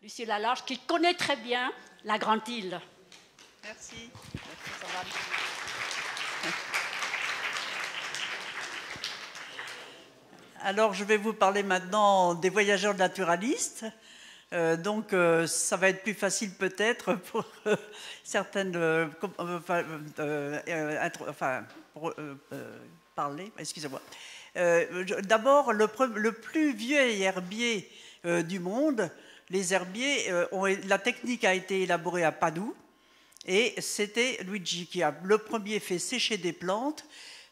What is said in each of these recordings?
Lucie Lalarche, qui connaît très bien la Grande Île. Merci. Alors, je vais vous parler maintenant des voyageurs naturalistes. Ça va être plus facile peut-être pour certaines parler. Excusez-moi. D'abord, le plus vieux herbier du monde, les herbiers, la technique a été élaborée à Padoue et c'était Luigi qui a le premier fait sécher des plantes.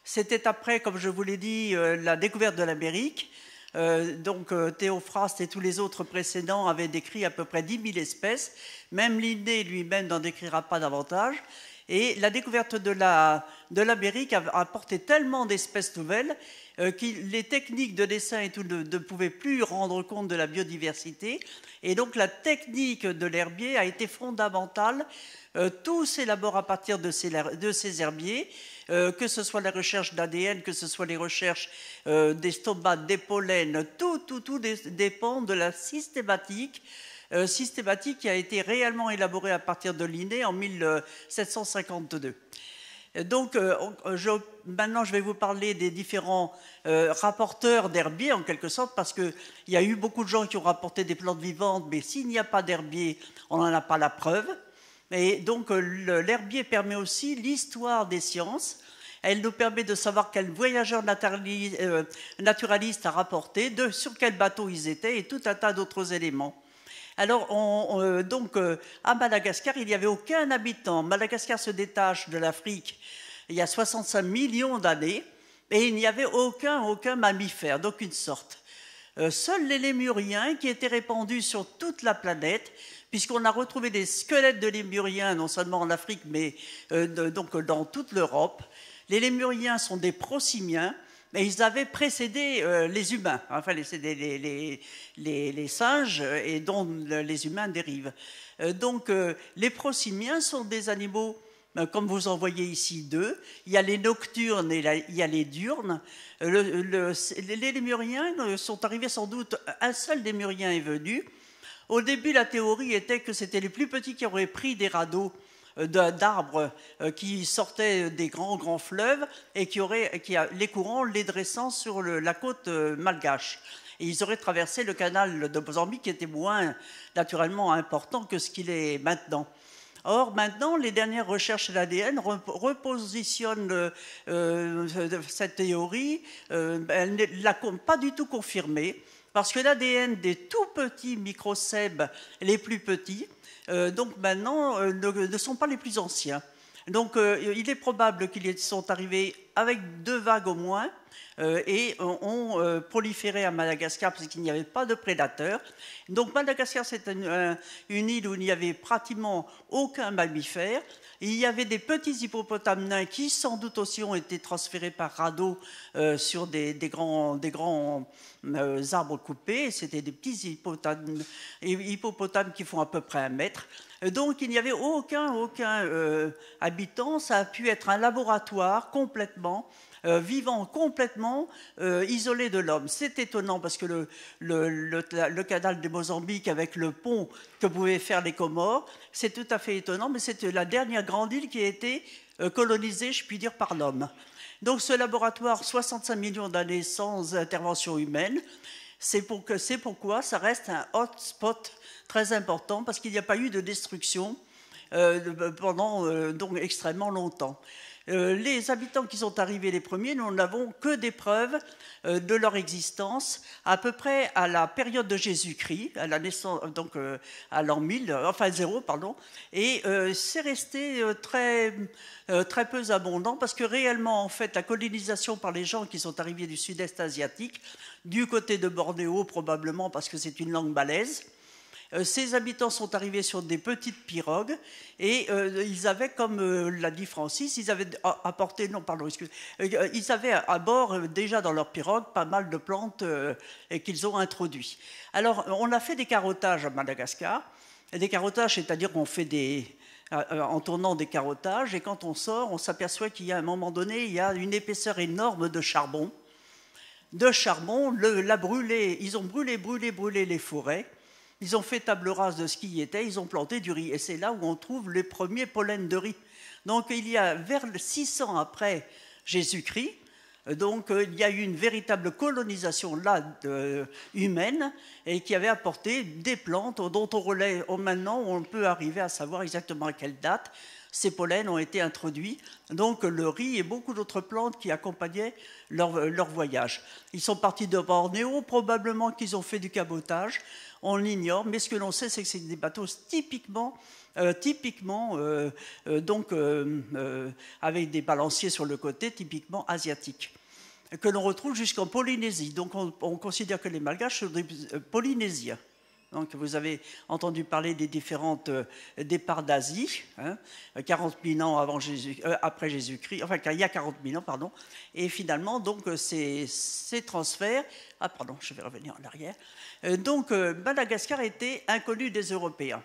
C'était après, comme je vous l'ai dit, la découverte de l'Amérique. Théophraste et tous les autres précédents avaient décrit à peu près 10 000 espèces. Même Linné lui-même n'en décrira pas davantage. Et la découverte de l'Amérique a apporté tellement d'espèces nouvelles que les techniques de dessin et tout ne pouvaient plus rendre compte de la biodiversité. Et donc la technique de l'herbier a été fondamentale. Tout s'élabore à partir de ces herbiers. Que ce soit la recherche d'ADN, que ce soit les recherches des stomates, des pollens, tout dépend de la systématique qui a été réellement élaborée à partir de Linné en 1752. Maintenant, je vais vous parler des différents rapporteurs d'herbiers, en quelque sorte, parce qu'il y a eu beaucoup de gens qui ont rapporté des plantes vivantes, mais s'il n'y a pas d'herbier, on n'en a pas la preuve. Et donc, l'herbier permet aussi l'histoire des sciences. Elle nous permet de savoir quel voyageur naturaliste a rapporté, sur quel bateau ils étaient et tout un tas d'autres éléments. Alors, à Madagascar, il n'y avait aucun habitant. Madagascar se détache de l'Afrique il y a 65 millions d'années et il n'y avait aucun mammifère d'aucune sorte. Seuls les lémuriens qui étaient répandus sur toute la planète, puisqu'on a retrouvé des squelettes de lémuriens, non seulement en Afrique, mais dans toute l'Europe. Les lémuriens sont des prosimiens, mais ils avaient précédé les humains, enfin les singes, et dont les humains dérivent. Les prosimiens sont des animaux, comme vous en voyez ici deux. Il y a les nocturnes et il y a les diurnes. Les lémuriens sont arrivés sans doute, un seul lémurien est venu. Au début, la théorie était que c'était les plus petits qui auraient pris des radeaux d'arbres qui sortaient des grands fleuves et les courants les dressant sur la côte malgache. Et ils auraient traversé le canal de Mozambique qui était moins naturellement important que ce qu'il est maintenant. Or, maintenant, les dernières recherches de l'ADN repositionnent cette théorie. Elle ne l'a pas du tout confirmée. Parce que l'ADN des tout petits microcèbes, les plus petits, maintenant, ne sont pas les plus anciens. Il est probable qu'ils sont arrivés avec 2 vagues au moins et ont proliféré à Madagascar parce qu'il n'y avait pas de prédateurs. Donc Madagascar, c'est une île où il n'y avait pratiquement aucun mammifère. Il y avait des petits hippopotames nains qui, sans doute aussi, ont été transférés par radeau sur des grands arbres coupés. C'était des petits hippopotames qui font à peu près 1 mètre. Donc, il n'y avait aucun habitant. Ça a pu être un laboratoire complètement vivant, complètement isolé de l'homme. C'est étonnant parce que le canal de Mozambique avec le pont que pouvaient faire les Comores, c'est tout à fait étonnant, mais c'est la dernière grande île qui a été colonisée, je puis dire, par l'homme. Donc ce laboratoire, 65 millions d'années sans intervention humaine, c'est pourquoi ça reste un hotspot très important, parce qu'il n'y a pas eu de destruction pendant extrêmement longtemps. Les habitants qui sont arrivés les premiers, nous n'avons que des preuves de leur existence à peu près à la période de Jésus-Christ, à la naissance, à l'an 1000, enfin 0, pardon, et c'est resté très peu abondant parce que réellement, en fait, la colonisation par les gens qui sont arrivés du sud-est asiatique, du côté de Bornéo probablement parce que c'est une langue malaise. Ces habitants sont arrivés sur des petites pirogues et ils avaient, comme l'a dit Francis, ils avaient apporté, ils avaient à bord déjà dans leur pirogue pas mal de plantes qu'ils ont introduites. Alors, on a fait des carottages à Madagascar. Des carottages, c'est-à-dire qu'on fait en tournant des carottages, et quand on sort, on s'aperçoit qu'il y a à un moment donné, il y a une épaisseur énorme de charbon. Ils ont brûlé les forêts. Ils ont fait table rase de ce qui y était, ils ont planté du riz. Et c'est là où on trouve les premiers pollens de riz. Donc il y a vers 600 après Jésus-Christ, donc il y a eu une véritable colonisation là humaine et qui avait apporté des plantes dont maintenant on peut arriver à savoir exactement à quelle date ces pollens ont été introduits. Donc le riz et beaucoup d'autres plantes qui accompagnaient leur voyage. Ils sont partis de Bornéo, probablement qu'ils ont fait du cabotage, on l'ignore, mais ce que l'on sait, c'est que c'est des bateaux typiquement avec des balanciers sur le côté, typiquement asiatiques, que l'on retrouve jusqu'en Polynésie. Donc on considère que les Malgaches sont des Polynésiens. Donc vous avez entendu parler des différents départs d'Asie, 40 000 ans après Jésus-Christ, enfin il y a 40 000 ans, pardon, et finalement donc ces transferts, je vais revenir en arrière, donc Madagascar était inconnu des Européens.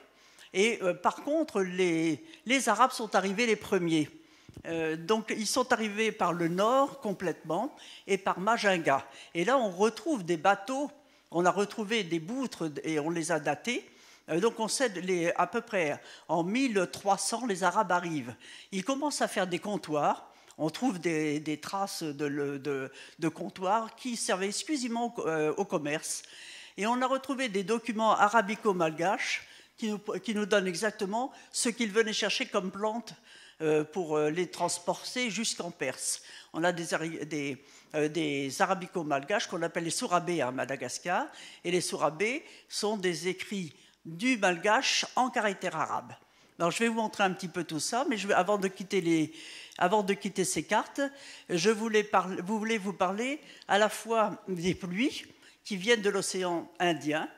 Et par contre, les Arabes sont arrivés les premiers. Donc ils sont arrivés par le nord complètement et par Majinga. Et là on retrouve des bateaux. On a retrouvé des boutres et on les a datés. Donc on sait à peu près en 1300, les Arabes arrivent. Ils commencent à faire des comptoirs. On trouve des traces de comptoirs qui servaient exclusivement au commerce. Et on a retrouvé des documents arabico-malgaches qui nous donnent exactement ce qu'ils venaient chercher comme plantes pour les transporter jusqu'en Perse. On a des arabico-malgaches qu'on appelle les sourabés à Madagascar, et les sourabés sont des écrits du malgache en caractère arabe. Alors je vais vous montrer un petit peu tout ça, mais avant de quitter ces cartes, je voulais vous parler à la fois des pluies qui viennent de l'océan Indien,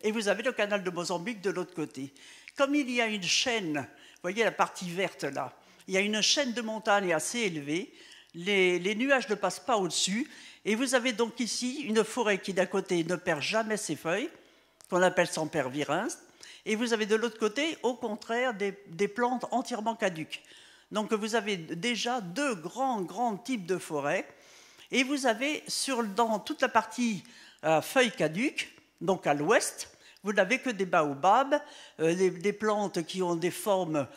et vous avez le canal de Mozambique de l'autre côté. Comme il y a une chaîne, vous voyez la partie verte là, il y a une chaîne de montagnes assez élevée, les nuages ne passent pas au-dessus, et vous avez donc ici une forêt qui d'un côté ne perd jamais ses feuilles, qu'on appelle sempervirens, et vous avez de l'autre côté, au contraire, des plantes entièrement caduques. Donc vous avez déjà deux grands types de forêts, et vous avez dans toute la partie feuilles caduques, donc à l'ouest, vous n'avez que des baobabs, des plantes qui ont des formes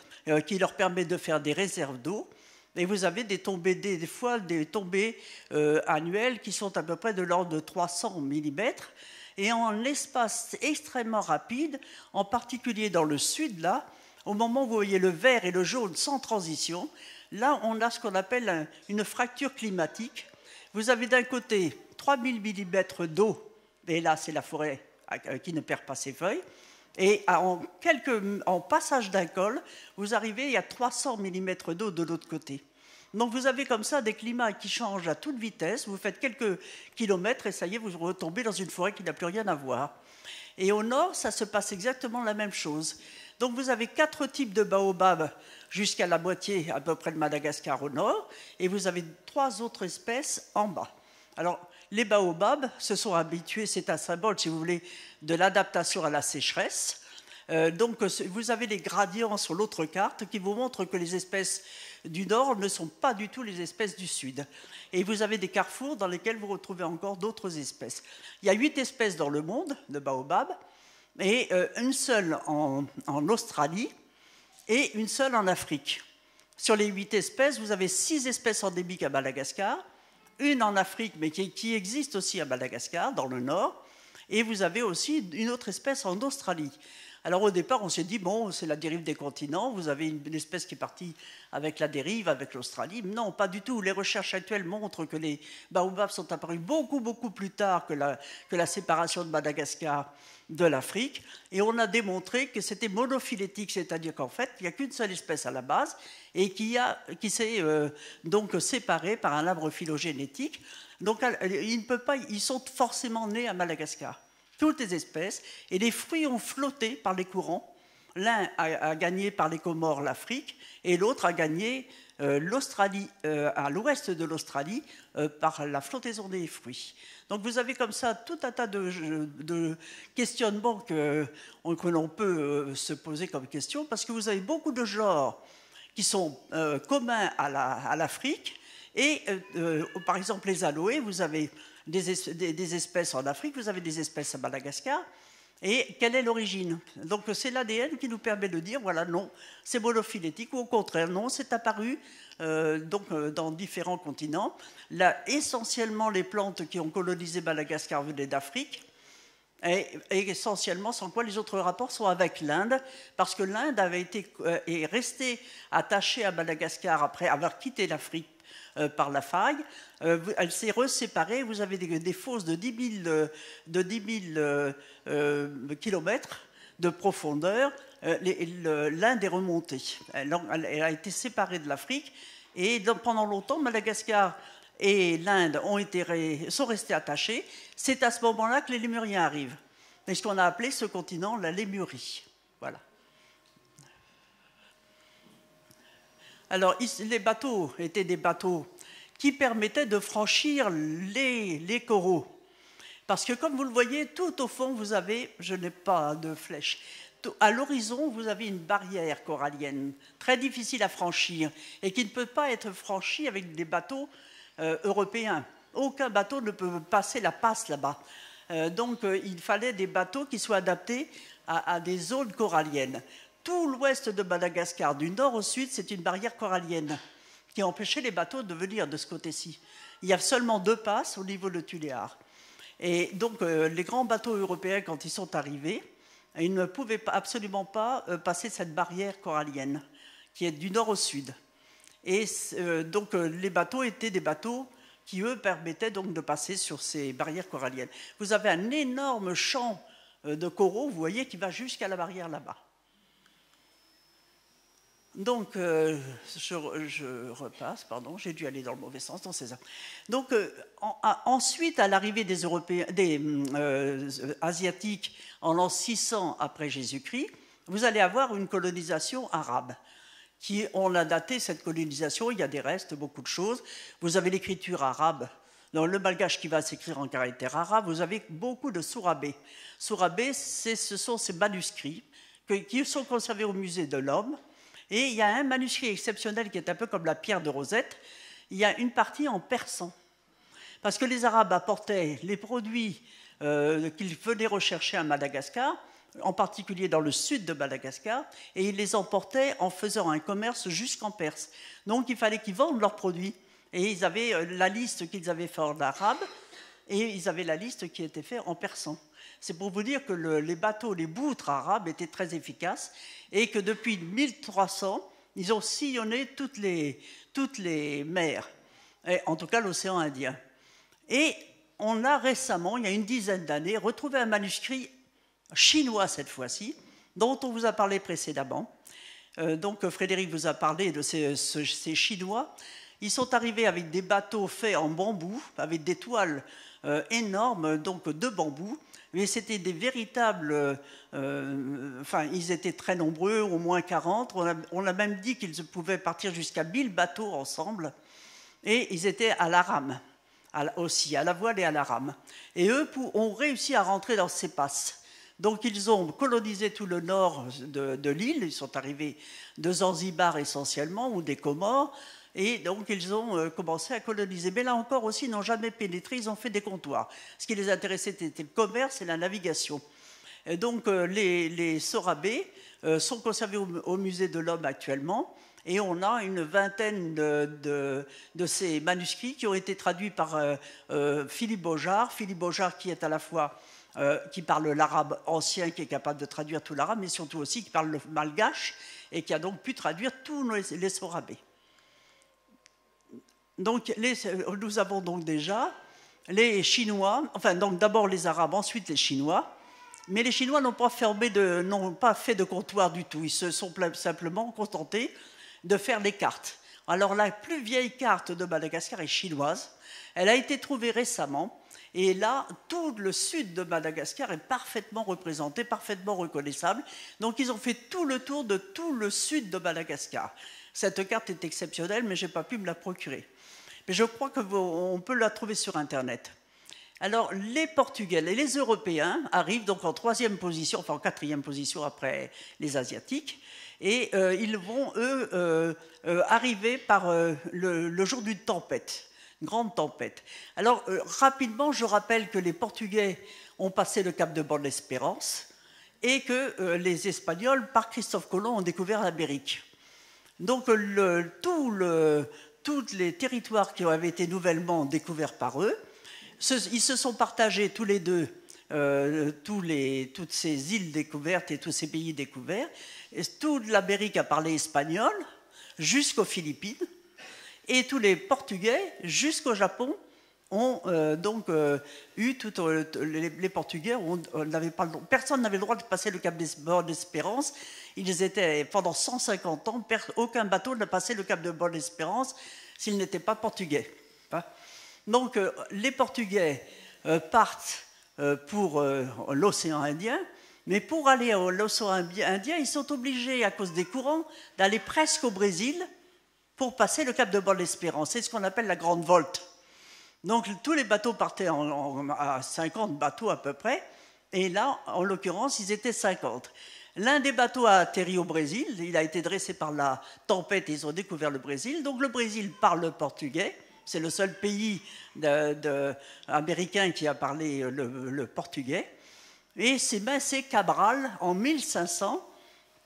qui leur permettent de faire des réserves d'eau. Et vous avez des fois des tombées annuelles qui sont à peu près de l'ordre de 300 mm. Et en espace extrêmement rapide, en particulier dans le sud, là, au moment où vous voyez le vert et le jaune sans transition, là, on a ce qu'on appelle une fracture climatique. Vous avez d'un côté 3000 mm d'eau, et là, c'est la forêt qui ne perd pas ses feuilles. Et en passage d'un col, vous arrivez, il y a 300 mm d'eau de l'autre côté. Donc vous avez comme ça des climats qui changent à toute vitesse. Vous faites quelques kilomètres et ça y est, vous retombez dans une forêt qui n'a plus rien à voir. Et au nord, ça se passe exactement la même chose. Donc vous avez 4 types de baobabs jusqu'à la moitié à peu près de Madagascar au nord, et vous avez 3 autres espèces en bas. Alors, les baobabs se sont habitués, c'est un symbole, si vous voulez, de l'adaptation à la sécheresse. Donc, vous avez les gradients sur l'autre carte qui vous montrent que les espèces du nord ne sont pas du tout les espèces du sud. Et vous avez des carrefours dans lesquels vous retrouvez encore d'autres espèces. Il y a 8 espèces dans le monde de baobabs, et une seule en Australie et une seule en Afrique. Sur les 8 espèces, vous avez 6 espèces endémiques à Madagascar, une en Afrique, mais qui existe aussi à Madagascar, dans le nord, et vous avez aussi une autre espèce en Australie. Alors au départ, on s'est dit, bon, c'est la dérive des continents, vous avez une espèce qui est partie avec la dérive, avec l'Australie. Non, pas du tout. Les recherches actuelles montrent que les baobabs sont apparus beaucoup plus tard que la séparation de Madagascar de l'Afrique, et on a démontré que c'était monophylétique, c'est-à-dire qu'en fait, il n'y a qu'une seule espèce à la base, et qui s'est donc séparée par un arbre phylogénétique. Donc ils sont forcément nés à Madagascar. Toutes les espèces, et les fruits ont flotté par les courants. L'un a gagné par les Comores l'Afrique, et l'autre a gagné l'Australie, à l'ouest de l'Australie, par la flottaison des fruits. Donc vous avez comme ça tout un tas de questionnements que l'on peut se poser comme question, parce que vous avez beaucoup de genres qui sont communs à l'Afrique, et par exemple les aloés, vous avez des espèces en Afrique, vous avez des espèces à Madagascar, Et quelle est l'origine? Donc c'est l'ADN qui nous permet de dire, voilà, non, c'est monophylétique, ou au contraire, non, c'est apparu dans différents continents. Là, essentiellement, les plantes qui ont colonisé Madagascar venaient d'Afrique, et essentiellement, sans quoi les autres rapports sont avec l'Inde, parce que l'Inde est restée attachée à Madagascar après avoir quitté l'Afrique par la faille. Elle s'est reséparée. Vous avez des fosses de 10 000 kilomètres de profondeur. L'Inde est remontée. Elle a été séparée de l'Afrique. Et pendant longtemps, Madagascar et l'Inde sont restés attachés. C'est à ce moment-là que les Lémuriens arrivent. Et ce qu'on a appelé ce continent la Lémurie. Voilà. Alors, les bateaux étaient des bateaux qui permettaient de franchir les coraux. Parce que, comme vous le voyez, tout au fond, vous avez, je n'ai pas de flèche, à l'horizon, vous avez une barrière corallienne, très difficile à franchir, et qui ne peut pas être franchie avec des bateaux européens. Aucun bateau ne peut passer la passe là-bas. Donc, il fallait des bateaux qui soient adaptés à des zones coralliennes. Tout l'ouest de Madagascar, du nord au sud, c'est une barrière corallienne qui empêchait les bateaux de venir de ce côté-ci. Il y a seulement 2 passes au niveau de Tuléar. Et donc, les grands bateaux européens, quand ils sont arrivés, ils ne pouvaient absolument pas passer cette barrière corallienne, qui est du nord au sud. Et donc, les bateaux étaient des bateaux qui, eux, permettaient donc de passer sur ces barrières coralliennes. Vous avez un énorme champ de coraux, vous voyez, qui va jusqu'à la barrière là-bas. Donc, je repasse, pardon, j'ai dû aller dans le mauvais sens, dans ces arbres. Donc, ensuite, à l'arrivée des Asiatiques en l'an 600 après Jésus-Christ, vous allez avoir une colonisation arabe. On a daté cette colonisation, il y a des restes, beaucoup de choses. Vous avez l'écriture arabe, dans le malgache qui va s'écrire en caractère arabe, vous avez beaucoup de sourabés. Sourabés, ce sont ces manuscrits qui sont conservés au musée de l'Homme. Et il y a un manuscrit exceptionnel qui est un peu comme la pierre de Rosette. Il y a une partie en persan. Parce que les Arabes apportaient les produits qu'ils venaient rechercher à Madagascar, en particulier dans le sud de Madagascar, et ils les emportaient en faisant un commerce jusqu'en Perse. Donc il fallait qu'ils vendent leurs produits. Et ils avaient la liste qu'ils avaient faite en arabe, et ils avaient la liste qui était faite en persan. C'est pour vous dire que les bateaux, les boutres arabes étaient très efficaces et que depuis 1300, ils ont sillonné toutes les mers, et en tout cas l'océan Indien. Et on a récemment, il y a une dizaine d'années, retrouvé un manuscrit chinois cette fois-ci, dont on vous a parlé précédemment. Donc Frédéric vous a parlé de ces Chinois. Ils sont arrivés avec des bateaux faits en bambou, avec des toiles énormes, donc de bambou. Mais c'était des véritables... ils étaient très nombreux, au moins 40. On a même dit qu'ils pouvaient partir jusqu'à 1000 bateaux ensemble. Et ils étaient à la rame, aussi, à la voile et à la rame. Et eux ont réussi à rentrer dans ces passes. Donc ils ont colonisé tout le nord de l'île. Ils sont arrivés de Zanzibar essentiellement, ou des Comores. Et donc, ils ont commencé à coloniser. Mais là encore aussi, ils n'ont jamais pénétré, ils ont fait des comptoirs. Ce qui les intéressait, c'était le commerce et la navigation. Et donc, les sourabés sont conservés au musée de l'Homme actuellement. Et on a une vingtaine de ces manuscrits qui ont été traduits par Philippe Beaujard. Philippe Beaujard qui est à la fois... qui parle l'arabe ancien, qui est capable de traduire tout l'arabe, mais surtout aussi qui parle le malgache et qui a donc pu traduire tous les sourabés. Donc, nous avons donc déjà les Chinois, enfin, donc d'abord les Arabes, ensuite les Chinois, mais les Chinois n'ont pas fait de comptoir du tout. Ils se sont simplement contentés de faire les cartes. Alors, la plus vieille carte de Madagascar est chinoise. Elle a été trouvée récemment, et là, tout le sud de Madagascar est parfaitement représenté, parfaitement reconnaissable. Donc, ils ont fait tout le tour de tout le sud de Madagascar. Cette carte est exceptionnelle, mais je n'ai pas pu me la procurer. Mais je crois qu'on peut la trouver sur Internet. Alors, les Portugais et les Européens arrivent donc en 3e position, enfin en 4e position après les Asiatiques, et ils vont, eux, arriver par le jour d'une tempête, une grande tempête. Alors, rapidement, je rappelle que les Portugais ont passé le cap de Bonne-Espérance, et que les Espagnols, par Christophe Colomb, ont découvert l'Amérique. Donc tous les territoires qui avaient été nouvellement découverts par eux, ils se sont partagés tous les deux toutes ces îles découvertes et tous ces pays découverts. Et toute l'Amérique a parlé espagnol jusqu'aux Philippines, et tous les Portugais jusqu'au Japon ont eu les Portugais n'avaient pas personne n'avait le droit de passer le cap de Bonne-Espérance. Ils étaient pendant 150 ans, aucun bateau n'a passé le cap de Bonne-Espérance s'il n'était pas portugais. Donc les Portugais partent pour l'océan Indien, mais pour aller à l'océan Indien, ils sont obligés, à cause des courants, d'aller presque au Brésil pour passer le cap de Bonne-Espérance. C'est ce qu'on appelle la Grande Volte. Donc tous les bateaux partaient à 50 bateaux à peu près, et là, en l'occurrence, ils étaient 50. L'un des bateaux a atterri au Brésil, il a été dressé par la tempête, et ils ont découvert le Brésil. Donc le Brésil parle portugais, c'est le seul pays américain qui a parlé le portugais. Et c'est Cabral, en 1500,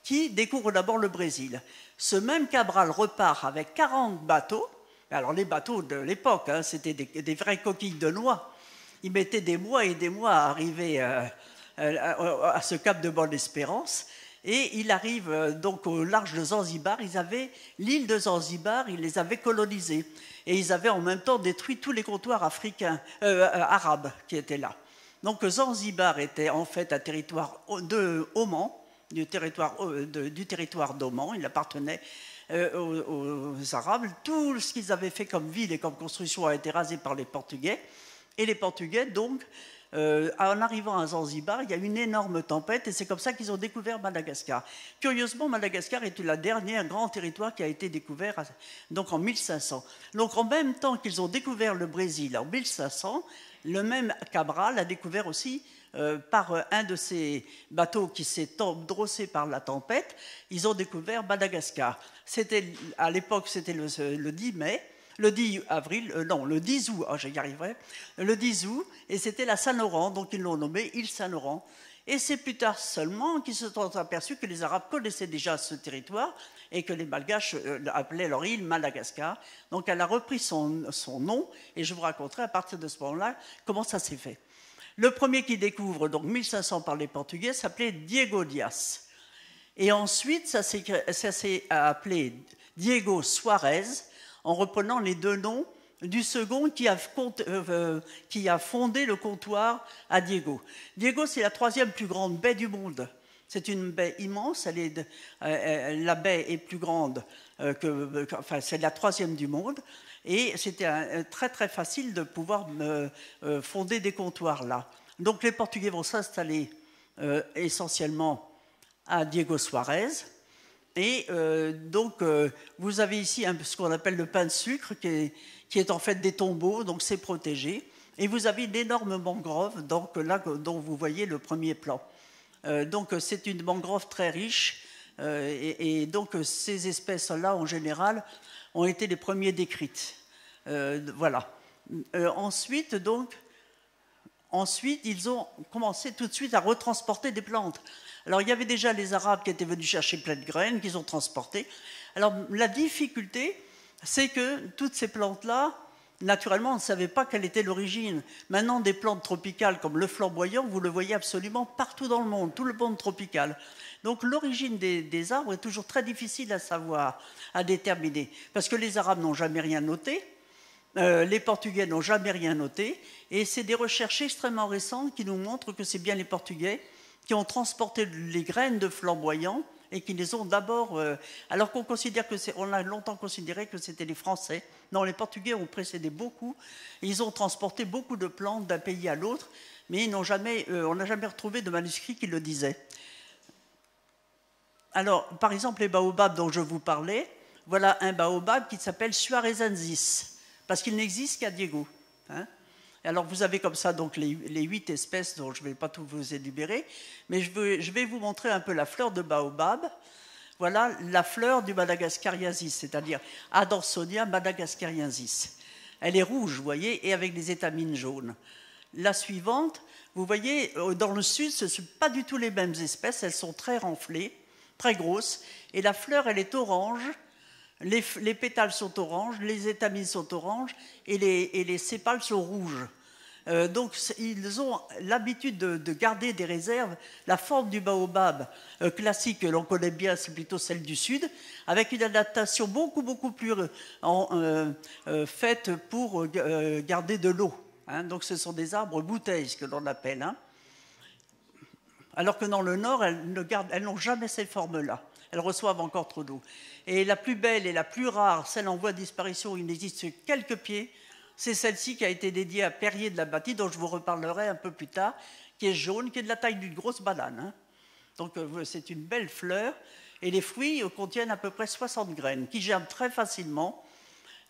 qui découvre d'abord le Brésil. Ce même Cabral repart avec 40 bateaux. Alors les bateaux de l'époque, c'était des vraies coquilles de noix. Ils mettaient des mois et des mois à arriver à ce cap de Bonne-Espérance. Et il arrive donc au large de Zanzibar. Ils avaient l'île de Zanzibar, ils les avaient colonisés. Et ils avaient en même temps détruit tous les comptoirs arabes qui étaient là. Donc Zanzibar était en fait un territoire de Oman, du territoire d'Oman. Il appartenait aux Arabes. Tout ce qu'ils avaient fait comme ville et comme construction a été rasé par les Portugais. Et les Portugais, donc, en arrivant à Zanzibar, il y a une énorme tempête et c'est comme ça qu'ils ont découvert Madagascar. Curieusement, Madagascar est le dernier grand territoire qui a été découvert donc en 1500. Donc en même temps qu'ils ont découvert le Brésil en 1500, le même Cabral a découvert aussi par un de ces bateaux qui s'est drossé par la tempête, ils ont découvert Madagascar. À l'époque, c'était le 10 mai. Le 10 août, j'y arriverai, le 10 août, et c'était la Saint-Laurent, donc ils l'ont nommé île Saint-Laurent. Et c'est plus tard seulement qu'ils se sont aperçus que les Arabes connaissaient déjà ce territoire et que les Malgaches appelaient leur île Madagascar. Donc elle a repris son nom, et je vous raconterai à partir de ce moment-là comment ça s'est fait. Le premier qui découvre, donc 1500 par les Portugais, s'appelait Diego Dias. Et ensuite, ça s'est appelé Diego Suarez, en reprenant les deux noms du second qui a fondé le comptoir à Diego. Diego, c'est la 3e plus grande baie du monde. C'est une baie immense, la baie est plus grande, c'est la 3e du monde, et c'était très très facile de pouvoir fonder des comptoirs là. Donc les Portugais vont s'installer essentiellement à Diego Suarez. Et vous avez ici ce qu'on appelle le pain de sucre, qui est en fait des tombeaux, donc c'est protégé. Et vous avez d'énormes mangroves, donc là, dont vous voyez le premier plan. Donc c'est une mangrove très riche, et donc ces espèces-là, en général, ont été les premiers décrites. Voilà. Ensuite, ils ont commencé tout de suite à retransporter des plantes. Alors, il y avait déjà les Arabes qui étaient venus chercher plein de graines, qu'ils ont transportées. Alors, la difficulté, c'est que toutes ces plantes-là, naturellement, on ne savait pas quelle était l'origine. Maintenant, des plantes tropicales comme le flamboyant, vous le voyez absolument partout dans le monde, tout le monde tropical. Donc, l'origine des arbres est toujours très difficile à savoir, à déterminer, parce que les Arabes n'ont jamais rien noté, les Portugais n'ont jamais rien noté, et c'est des recherches extrêmement récentes qui nous montrent que c'est bien les Portugais qui ont transporté les graines de flamboyant et qui les ont d'abord... alors on a longtemps considéré que c'était les Français. Non, les Portugais ont précédé beaucoup. Ils ont transporté beaucoup de plantes d'un pays à l'autre, mais on n'a jamais retrouvé de manuscrit qui le disait. Alors, par exemple, les baobabs dont je vous parlais, voilà un baobab qui s'appelle Suarezensis, parce qu'il n'existe qu'à Diego. Alors vous avez comme ça donc les 8 espèces dont je ne vais pas tout vous énumérer, mais je vais vous montrer un peu la fleur de baobab. Voilà la fleur du Madagascariensis, c'est-à-dire Adansonia madagascariensis. Elle est rouge, vous voyez, et avec des étamines jaunes. La suivante, Vous voyez, dans le sud, ce ne sont pas du tout les mêmes espèces, elles sont très renflées, très grosses, et la fleur, elle est orange, les pétales sont oranges, les étamines sont oranges, et les sépales sont rouges. Donc ils ont l'habitude de garder des réserves. La forme du baobab classique que l'on connaît bien, c'est plutôt celle du sud, avec une adaptation beaucoup plus faite pour garder de l'eau. Hein. Donc ce sont des arbres bouteilles, ce que l'on appelle. Hein. Alors que dans le nord, elles n'ont jamais ces formes-là. Elles reçoivent encore trop d'eau. Et la plus belle et la plus rare, celle en voie de disparition, il n'existe que quelques pieds, c'est celle-ci qui a été dédiée à Perrier de la Bâtie, dont je vous reparlerai un peu plus tard, qui est jaune, qui est de la taille d'une grosse banane. Hein. Donc c'est une belle fleur, et les fruits contiennent à peu près 60 graines, qui germent très facilement.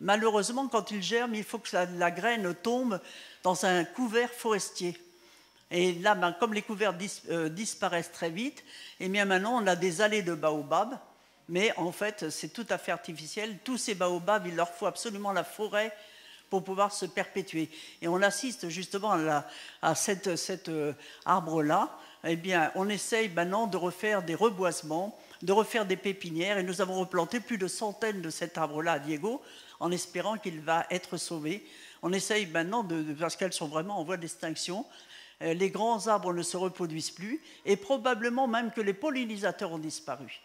Malheureusement, quand ils germent, il faut que la graine tombe dans un couvert forestier. Et là, comme les couverts disparaissent très vite, et bien maintenant on a des allées de baobab, mais en fait c'est tout à fait artificiel. Tous ces baobabs, il leur faut absolument la forêt pour pouvoir se perpétuer. Et on assiste justement à cet arbre-là. Eh bien, on essaye maintenant de refaire des reboisements, de refaire des pépinières, et nous avons replanté plus de centaines de cet arbre-là à Diego, en espérant qu'il va être sauvé. On essaye maintenant, parce qu'elles sont vraiment en voie d'extinction, les grands arbres ne se reproduisent plus, et probablement même que les pollinisateurs ont disparu.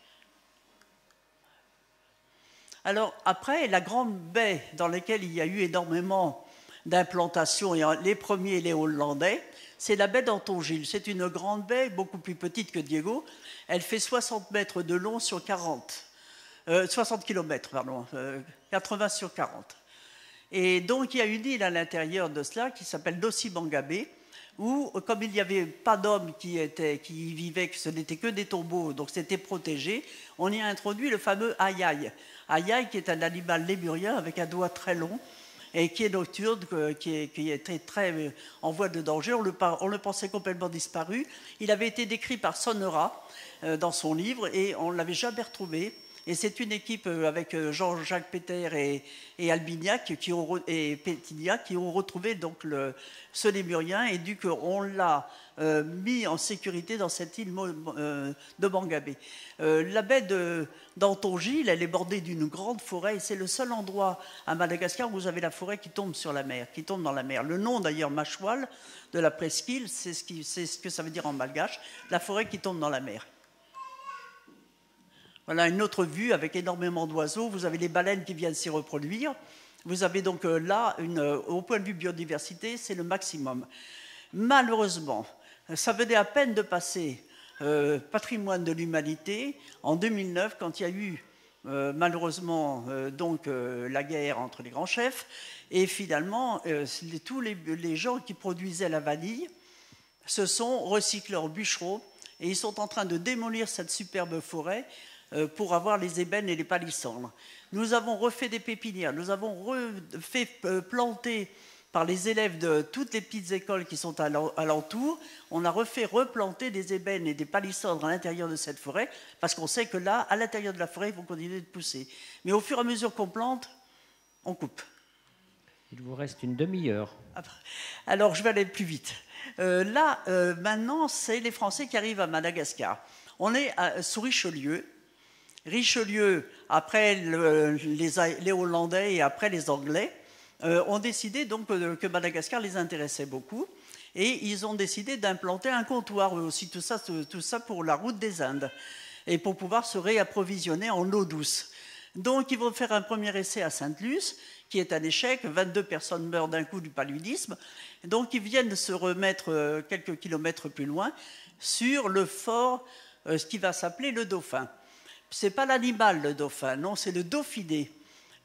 Alors après, la grande baie dans laquelle il y a eu énormément d'implantations, et les premiers, les Hollandais, c'est la baie d'Antongil. C'est une grande baie, beaucoup plus petite que Diego. Elle fait 60 mètres de long sur 60 km, pardon, 80 sur 40. Et donc il y a une île à l'intérieur de cela qui s'appelle Nossi-Mangabé, où, comme il n'y avait pas d'hommes qui y vivaient, que ce n'était que des tombeaux, donc c'était protégé, on y a introduit le fameux aïaï. Aïaï, qui est un animal lémurien avec un doigt très long et qui est nocturne, qui était très en voie de danger. On le pensait complètement disparu. Il avait été décrit par Sonnerat dans son livre et on ne l'avait jamais retrouvé. Et c'est une équipe avec Jean-Jacques Peter et Albignac et Pétignac qui ont retrouvé donc ce lémurien, et du coup on l'a mis en sécurité dans cette île de Mangabé. La baie d'Antongil, elle est bordée d'une grande forêt, et c'est le seul endroit à Madagascar où vous avez la forêt qui tombe sur la mer, qui tombe dans la mer. Le nom d'ailleurs Mâchoile de la presqu'île, c'est ce que ça veut dire en malgache, la forêt qui tombe dans la mer. Voilà une autre vue avec énormément d'oiseaux. Vous avez les baleines qui viennent s'y reproduire. Vous avez donc là, au point de vue biodiversité, c'est le maximum. Malheureusement, ça venait à peine de passer patrimoine de l'humanité en 2009, quand il y a eu malheureusement la guerre entre les grands chefs. Et finalement, tous les gens qui produisaient la vanille se sont recyclés en bûcherons, et ils sont en train de démolir cette superbe forêt pour avoir les ébènes et les palissandres. Nous avons refait des pépinières, nous avons fait planter par les élèves de toutes les petites écoles qui sont alentour, on a refait replanter des ébènes et des palissandres à l'intérieur de cette forêt, parce qu'on sait que là, à l'intérieur de la forêt, ils vont continuer de pousser. Mais au fur et à mesure qu'on plante, on coupe. Il vous reste une demi-heure. Alors, je vais aller plus vite. Maintenant, c'est les Français qui arrivent à Madagascar. On est sous Richelieu. Richelieu, après les Hollandais et après les Anglais, ont décidé donc que Madagascar les intéressait beaucoup, et ils ont décidé d'implanter un comptoir aussi, tout ça pour la route des Indes, et pour pouvoir se réapprovisionner en eau douce. Donc ils vont faire un premier essai à Sainte-Luce, qui est un échec, 22 personnes meurent d'un coup du paludisme, donc ils viennent se remettre quelques kilomètres plus loin sur le fort, ce qui va s'appeler le Dauphin. Ce n'est pas l'animal, le dauphin, non, c'est le dauphiné.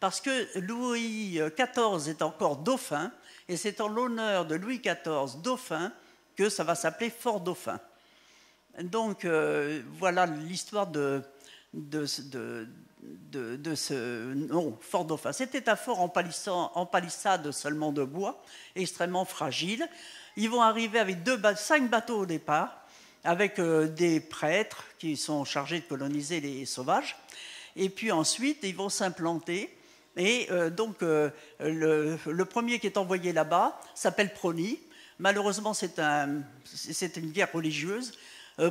Parce que Louis XIV est encore dauphin, et c'est en l'honneur de Louis XIV dauphin que ça va s'appeler Fort Dauphin. Donc voilà l'histoire de ce nom, Fort Dauphin. C'était un fort en palissade seulement de bois, extrêmement fragile. Ils vont arriver avec 5 bateaux au départ, avec des prêtres qui sont chargés de coloniser les sauvages. Et puis ensuite, ils vont s'implanter. Et le premier qui est envoyé là-bas s'appelle Prony. Malheureusement, c'est une guerre religieuse.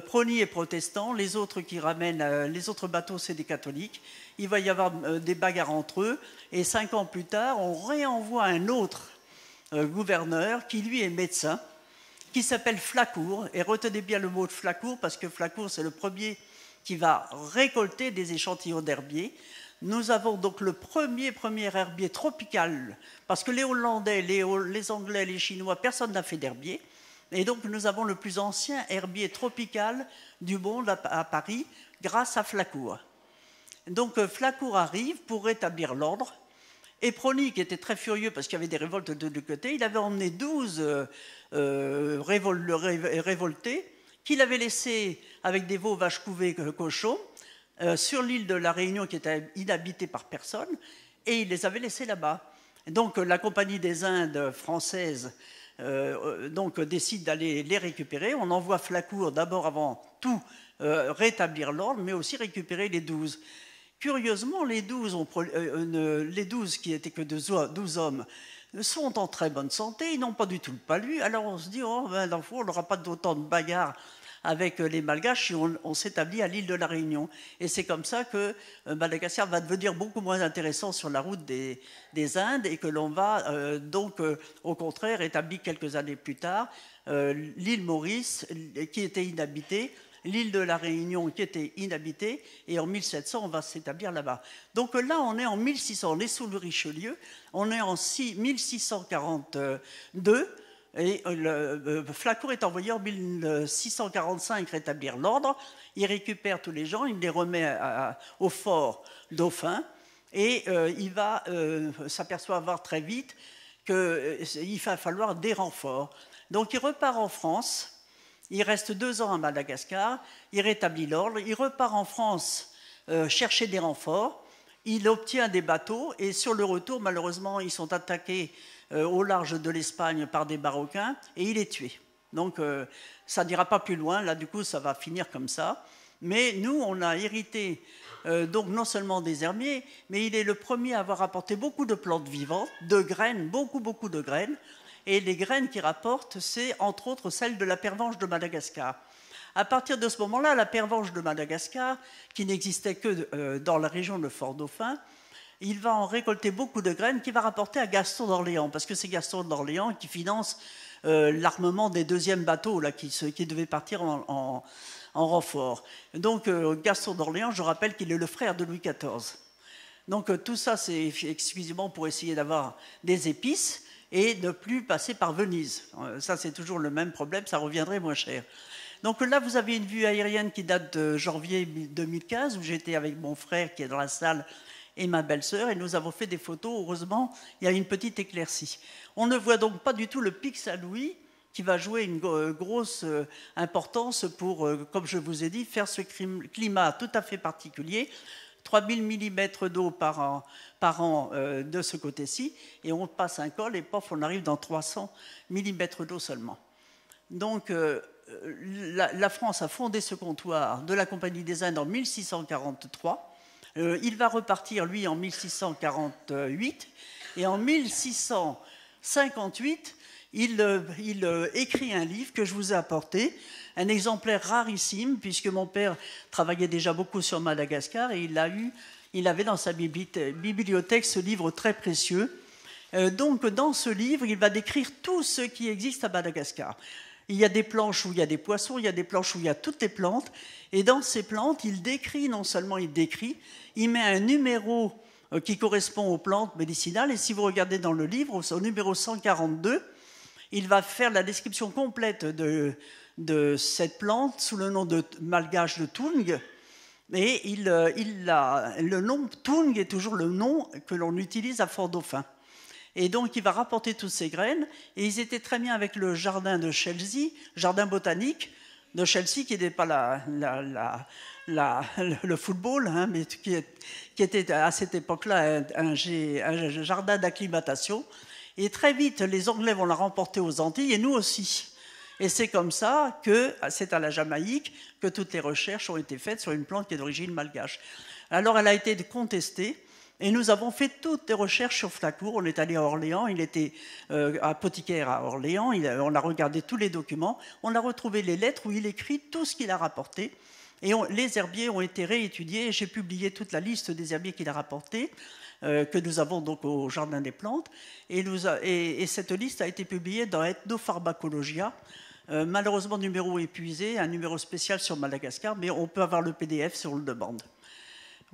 Prony est protestant, les autres qui ramènent, les autres bateaux, c'est des catholiques. Il va y avoir des bagarres entre eux, et 5 ans plus tard, on réenvoie un autre gouverneur qui, lui, est médecin, qui s'appelle Flacourt. Et retenez bien le mot de Flacourt, parce que Flacourt, c'est le premier qui va récolter des échantillons d'herbier. Nous avons donc le premier herbier tropical, parce que les Hollandais, les Anglais, les Chinois, personne n'a fait d'herbier. Et donc, nous avons le plus ancien herbier tropical du monde à Paris, grâce à Flacourt. Donc, Flacourt arrive pour rétablir l'ordre. Et Prony, qui était très furieux parce qu'il y avait des révoltes de deux côtés, il avait emmené 12 révoltés qu'il avait laissés avec des veaux, vaches couvées, cochons, sur l'île de la Réunion qui était inhabitée par personne, et il les avait laissés là-bas. Donc, la Compagnie des Indes française décide d'aller les récupérer. On envoie Flacourt d'abord avant tout rétablir l'ordre, mais aussi récupérer les 12. Curieusement, les 12 qui étaient que 12 hommes sont en très bonne santé, ils n'ont pas du tout le palu. Alors on se dit, on n'aura pas d'autant de bagarres avec les Malgaches si on s'établit à l'île de la Réunion. Et c'est comme ça que Madagascar va devenir beaucoup moins intéressant sur la route des Indes, et que l'on va au contraire établir quelques années plus tard l'île Maurice qui était inhabitée, l'île de la Réunion qui était inhabitée, et en 1700 on va s'établir là-bas. Donc là on est en 1600, on est sous le Richelieu, on est en 1642, et Flacourt est envoyé en 1645 rétablir l'ordre. Il récupère tous les gens, il les remet au fort Dauphin, et il va s'apercevoir très vite qu'il va falloir des renforts. Donc il repart en France, il reste 2 ans à Madagascar, il rétablit l'ordre, il repart en France chercher des renforts, il obtient des bateaux, et sur le retour, malheureusement, ils sont attaqués au large de l'Espagne par des Marocains, et il est tué. Donc ça n'ira pas plus loin, là du coup ça va finir comme ça. Mais nous, on a hérité donc non seulement des herbiers, mais il est le premier à avoir apporté beaucoup de plantes vivantes, de graines, beaucoup de graines. Et les graines qu'il rapporte, c'est entre autres celles de la pervenche de Madagascar. À partir de ce moment-là, la pervenche de Madagascar, qui n'existait que dans la région de Fort-Dauphin, il va en récolter beaucoup de graines qu'il va rapporter à Gaston d'Orléans, parce que c'est Gaston d'Orléans qui finance l'armement des 2e bateaux là, qui devaient partir en renfort. Donc Gaston d'Orléans, je rappelle qu'il est le frère de Louis XIV. Donc tout ça, c'est exclusivement pour essayer d'avoir des épices et ne plus passer par Venise. Ça, c'est toujours le même problème, ça reviendrait moins cher. Donc là, vous avez une vue aérienne qui date de janvier 2015, où j'étais avec mon frère qui est dans la salle et ma belle-sœur, et nous avons fait des photos. Heureusement, il y a une petite éclaircie. On ne voit donc pas du tout le pic Saint-Louis, qui va jouer une grosse importance pour, comme je vous ai dit, faire ce climat tout à fait particulier. 3000 mm d'eau par an de ce côté-ci, et on passe un col, et pof, on arrive dans 300 mm d'eau seulement. Donc, la France a fondé ce comptoir de la Compagnie des Indes en 1643. Il va repartir, lui, en 1648, et en 1658, il écrit un livre que je vous ai apporté, un exemplaire rarissime, puisque mon père travaillait déjà beaucoup sur Madagascar, et il avait dans sa bibliothèque ce livre très précieux. Donc, dans ce livre, il va décrire tout ce qui existe à Madagascar. Il y a des planches où il y a des poissons, il y a des planches où il y a toutes les plantes, et dans ces plantes, il décrit, non seulement il décrit, il met un numéro qui correspond aux plantes médicinales, et si vous regardez dans le livre, au numéro 142, il va faire la description complète de cette plante sous le nom de malgache de Toung, et le nom Toung est toujours le nom que l'on utilise à Fort-Dauphin. Et donc, il va rapporter toutes ces graines, et ils étaient très bien avec le jardin de Chelsea, jardin botanique de Chelsea, qui n'était pas le football, hein, mais qui était à cette époque-là un jardin d'acclimatation. Et très vite, les Anglais vont la remporter aux Antilles, et nous aussi. Et c'est comme ça que c'est à la Jamaïque que toutes les recherches ont été faites sur une plante qui est d'origine malgache. Alors, elle a été contestée. Et nous avons fait toutes les recherches sur Flacourt. On est allé à Orléans, il était apothicaire à Orléans, on a regardé tous les documents, on a retrouvé les lettres où il écrit tout ce qu'il a rapporté. Et les herbiers ont été réétudiés, et j'ai publié toute la liste des herbiers qu'il a rapportés, que nous avons donc au Jardin des Plantes. Et cette liste a été publiée dans Ethnopharmacologia, malheureusement numéro épuisé, un numéro spécial sur Madagascar, mais on peut avoir le PDF si on le demande.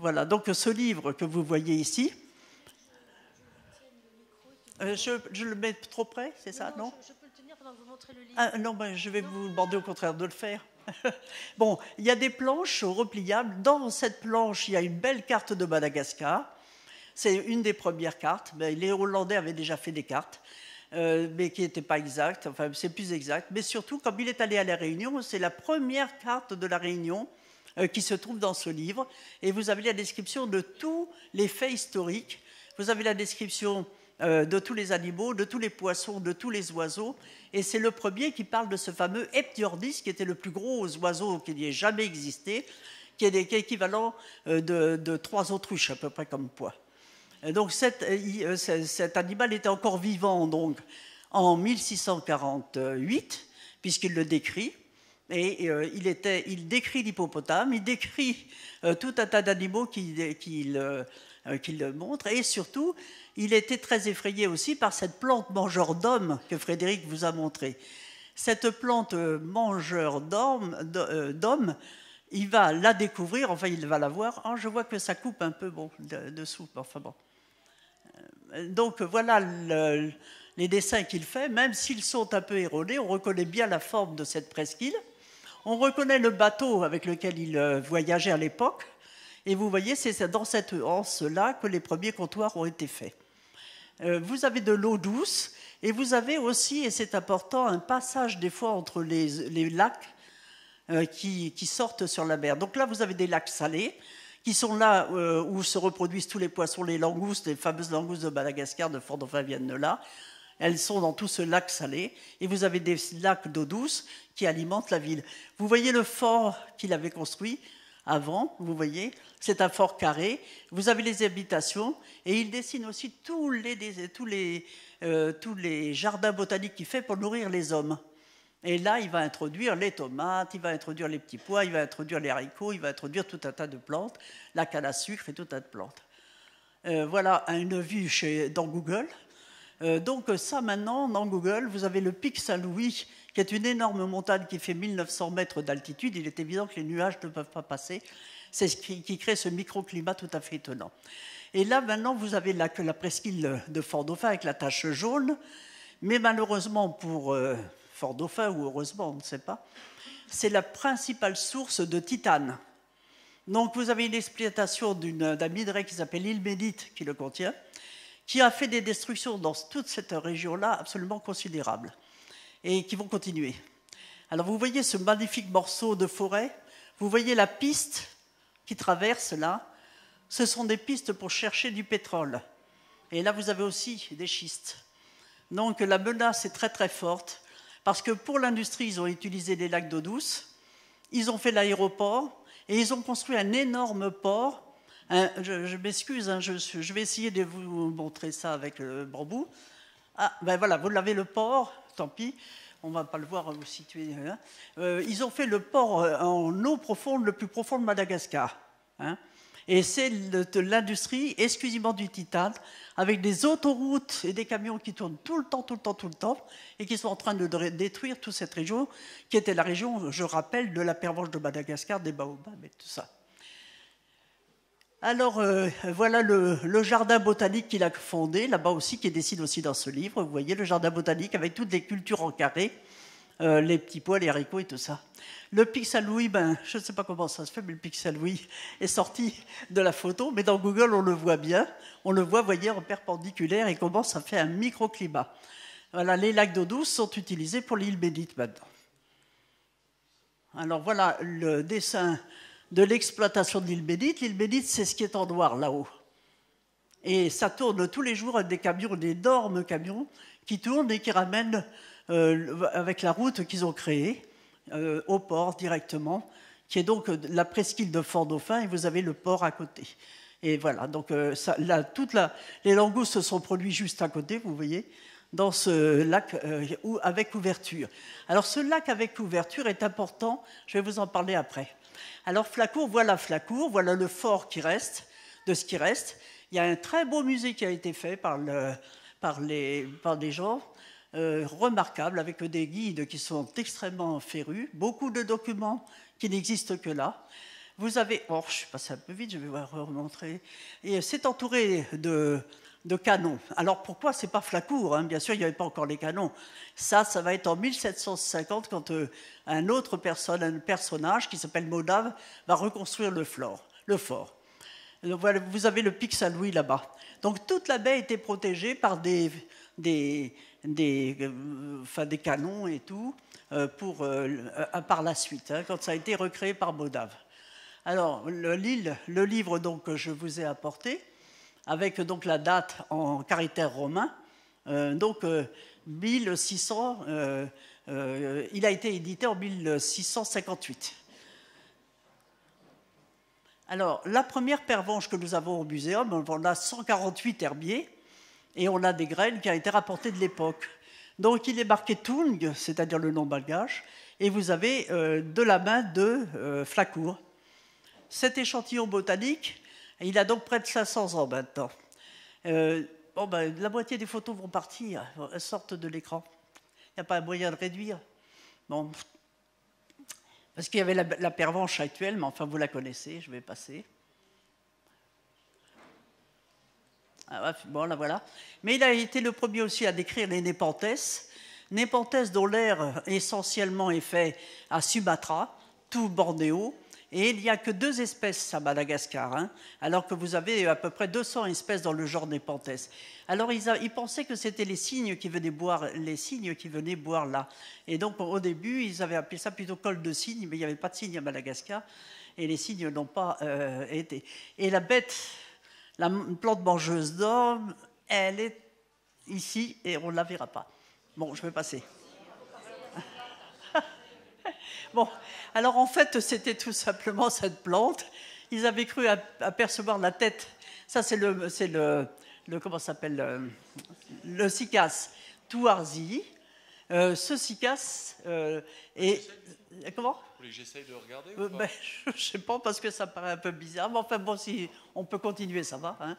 Voilà, donc ce livre que vous voyez ici, je le mets trop près, c'est ça, non? Je peux le tenir pendant que vous montrez le livre. Ah, non, ben, je vais vous demander au contraire de le faire. Bon, il y a des planches repliables. Dans cette planche, il y a une belle carte de Madagascar. C'est une des premières cartes. Les Hollandais avaient déjà fait des cartes, mais qui n'étaient pas exactes. Enfin, c'est plus exact. Mais surtout, comme il est allé à La Réunion, c'est la première carte de La Réunion qui se trouve dans ce livre. Et vous avez la description de tous les faits historiques. Vous avez la description de tous les animaux, de tous les poissons, de tous les oiseaux. Et c'est le premier qui parle de ce fameux Eptiordis, qui était le plus gros oiseau qui n'y ait jamais existé, qui est équivalent de 3 autruches à peu près comme poids. Donc cet animal était encore vivant donc, en 1648, puisqu'il le décrit. Et il décrit l'hippopotame, il décrit tout un tas d'animaux qu'il montre, et surtout, il était très effrayé aussi par cette plante mangeur d'hommes que Frédéric vous a montrée. Cette plante mangeur d'hommes, il va la découvrir, enfin il va la voir. Oh, je vois que ça coupe un peu bon, dessous, enfin bon. Donc voilà les dessins qu'il fait, même s'ils sont un peu erronés, on reconnaît bien la forme de cette presqu'île. On reconnaît le bateau avec lequel il voyageait à l'époque. Et vous voyez, c'est dans cette anse-là que les premiers comptoirs ont été faits. Vous avez de l'eau douce, et vous avez aussi, et c'est important, un passage des fois entre les lacs qui sortent sur la mer. Donc là, vous avez des lacs salés, qui sont là où se reproduisent tous les poissons, les langoustes, les fameuses langoustes de Madagascar, de Fort-Dauphin viennent de là. Elles sont dans tout ce lac salé, et vous avez des lacs d'eau douce qui alimentent la ville. Vous voyez le fort qu'il avait construit avant, vous voyez, c'est un fort carré. Vous avez les habitations, et il dessine aussi tous les jardins botaniques qu'il fait pour nourrir les hommes. Et là, il va introduire les tomates, il va introduire les petits pois, il va introduire les haricots, il va introduire tout un tas de plantes, la canne à sucre et tout un tas de plantes. Voilà une vue dans Google. Donc ça, maintenant, dans Google, vous avez le pic Saint-Louis, qui est une énorme montagne qui fait 1900 mètres d'altitude. Il est évident que les nuages ne peuvent pas passer. C'est ce qui crée ce microclimat tout à fait étonnant. Et là, maintenant, vous avez la presqu'île de Fort-Dauphin avec la tache jaune. Mais malheureusement pour Fort-Dauphin, ou heureusement, on ne sait pas, c'est la principale source de titane. Donc vous avez une exploitation d'un minerai qui s'appelle l'ilménite qui le contient, qui a fait des destructions dans toute cette région-là absolument considérables, et qui vont continuer. Alors vous voyez ce magnifique morceau de forêt, vous voyez la piste qui traverse là, ce sont des pistes pour chercher du pétrole. Et là vous avez aussi des schistes. Donc la menace est très très forte, parce que pour l'industrie, ils ont utilisé les lacs d'eau douce, ils ont fait l'aéroport, et ils ont construit un énorme port. Je m'excuse, je vais essayer de vous montrer ça avec le bambou. Ah, ben voilà, vous l'avez le port, tant pis, on ne va pas le voir où situé. Ils ont fait le port en eau profonde, le plus profond de Madagascar. Et c'est de l'industrie exclusivement du titane, avec des autoroutes et des camions qui tournent tout le temps, et qui sont en train de détruire toute cette région, qui était la région, je rappelle, de la pervenche de Madagascar, des baobabs et tout ça. Alors, voilà le jardin botanique qu'il a fondé, là-bas aussi, qui dessine aussi dans ce livre. Vous voyez le jardin botanique avec toutes les cultures en carré, les petits pois, les haricots et tout ça. Le pic Saint-Louis, je ne sais pas comment ça se fait, mais le pic Saint-Louis est sorti de la photo, mais dans Google, on le voit bien. On le voit, vous voyez, en perpendiculaire, et comment ça fait un microclimat. Voilà, les lacs d'eau douce sont utilisés pour l'île Bénite maintenant. Alors voilà le dessin de l'exploitation de l'île Bénite. L'île Bénite, c'est ce qui est en noir là-haut. Et ça tourne tous les jours avec des camions, d'énormes camions, qui tournent et qui ramènent avec la route qu'ils ont créée au port directement, qui est donc la presqu'île de Fort-Dauphin, et vous avez le port à côté. Et voilà, donc les langoustes se sont produits juste à côté, vous voyez, dans ce lac avec ouverture. Alors ce lac avec ouverture est important, je vais vous en parler après. Alors Flacourt, voilà le fort qui reste, de ce qui reste. Il y a un très beau musée qui a été fait par des gens remarquables, avec des guides qui sont extrêmement férus, beaucoup de documents qui n'existent que là. Vous avez, je suis passé un peu vite, je vais vous remontrer, et c'est entouré de canons. Alors pourquoi c'est pas Flacourt, hein? Bien sûr, il n'y avait pas encore les canons. Ça va être en 1750 quand un personnage qui s'appelle Modave va reconstruire le fort. Donc, voilà, vous avez le pic Saint-Louis là-bas. Donc toute la baie était protégée par des canons et tout par la suite, hein, quand ça a été recréé par Modave. Alors le livre donc, que je vous ai apporté, avec donc la date en caractère romain, 1600, il a été édité en 1658. Alors, la première pervenche que nous avons au muséum, on a 148 herbiers et on a des graines qui ont été rapportées de l'époque. Donc, il est marqué Tung, c'est-à-dire le nom malgache, et vous avez de la main de Flacourt. Cet échantillon botanique, il a donc près de 500 ans maintenant. La moitié des photos vont partir, elles sortent de l'écran. Il n'y a pas un moyen de réduire. Bon. Parce qu'il y avait la pervenche actuelle, mais enfin vous la connaissez, je vais passer. Bon, là voilà. Mais il a été le premier aussi à décrire les Népenthès. Népenthès dont l'air essentiellement est fait à Sumatra, tout Bornéo. Et il n'y a que 2 espèces à Madagascar, hein, alors que vous avez à peu près 200 espèces dans le genre Népenthès. Alors ils pensaient que c'était les cygnes qui venaient boire là. Et donc au début, ils avaient appelé ça plutôt col de cygne, mais il n'y avait pas de cygne à Madagascar, et les cygnes n'ont pas été. Et la bête, la plante mangeuse d'hommes, elle est ici et on ne la verra pas. Bon, je vais passer. Bon, alors en fait, c'était tout simplement cette plante. Ils avaient cru apercevoir la tête. Ça, c'est le comment s'appelle le cycas tuarzi. Ce cycas est comment? Vous voulez que j'essaye de regarder ou pas? Je ne sais pas parce que ça paraît un peu bizarre. Mais enfin bon, si on peut continuer, ça va. Hein.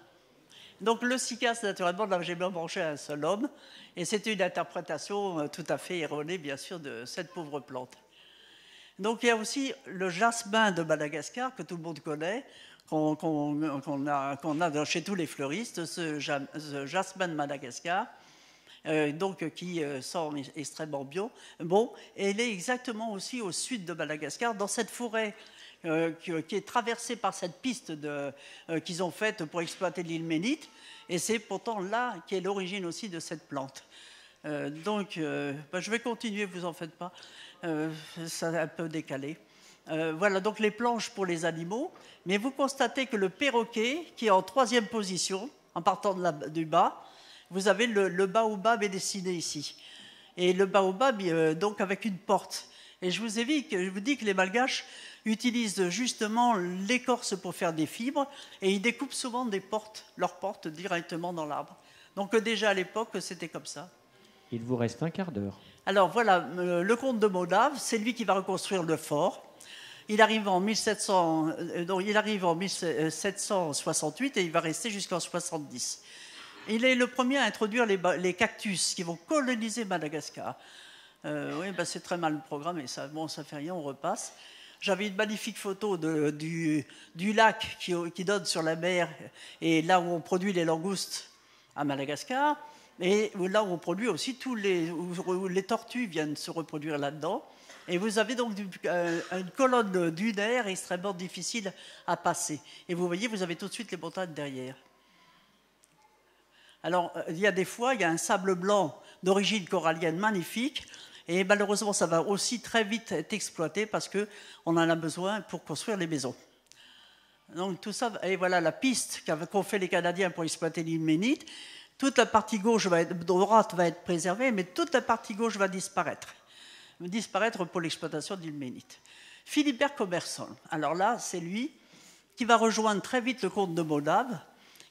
Donc le cycas, naturellement, n'a jamais mangé un seul homme, et c'était une interprétation tout à fait erronée, bien sûr, de cette pauvre plante. Donc il y a aussi le jasmin de Madagascar, que tout le monde connaît, qu'on a chez tous les fleuristes, ce jasmin de Madagascar, qui sent extrêmement bon. Et il est exactement aussi au sud de Madagascar, dans cette forêt qui est traversée par cette piste qu'ils ont faite pour exploiter l'île Ménite, et c'est pourtant là qu'est l'origine aussi de cette plante. Je vais continuer, vous en faites pas. Ça a un peu décalé. Voilà donc les planches pour les animaux. Mais vous constatez que le perroquet, qui est en 3e position, en partant du bas, vous avez le baobab est dessiné ici. Et le baobab, donc avec une porte. Et je vous dis que les Malgaches utilisent justement l'écorce pour faire des fibres, et ils découpent souvent leurs portes directement dans l'arbre. Donc déjà à l'époque, c'était comme ça. Il vous reste un quart d'heure. Alors voilà, le comte de Modave, c'est lui qui va reconstruire le fort. Il arrive en 1768 et il va rester jusqu'en 70. Il est le premier à introduire les cactus qui vont coloniser Madagascar. C'est très mal programmé, ça fait rien, on repasse. J'avais une magnifique photo du lac qui donne sur la mer, et là où on produit les langoustes à Madagascar. Et là où on produit aussi où les tortues viennent se reproduire là-dedans. Et vous avez donc une colonne dunaire extrêmement difficile à passer. Et vous voyez, vous avez tout de suite les montagnes derrière. Alors, il y a un sable blanc d'origine corallienne magnifique. Et malheureusement, ça va aussi très vite être exploité parce qu'on en a besoin pour construire les maisons. Donc tout ça, et voilà la piste qu'ont fait les Canadiens pour exploiter l'île Ménite. Toute la partie droite va être préservée, mais toute la partie gauche va disparaître pour l'exploitation de l'île Ménite. Philibert Commerson, alors là, c'est lui qui va rejoindre très vite le comte de Moldave,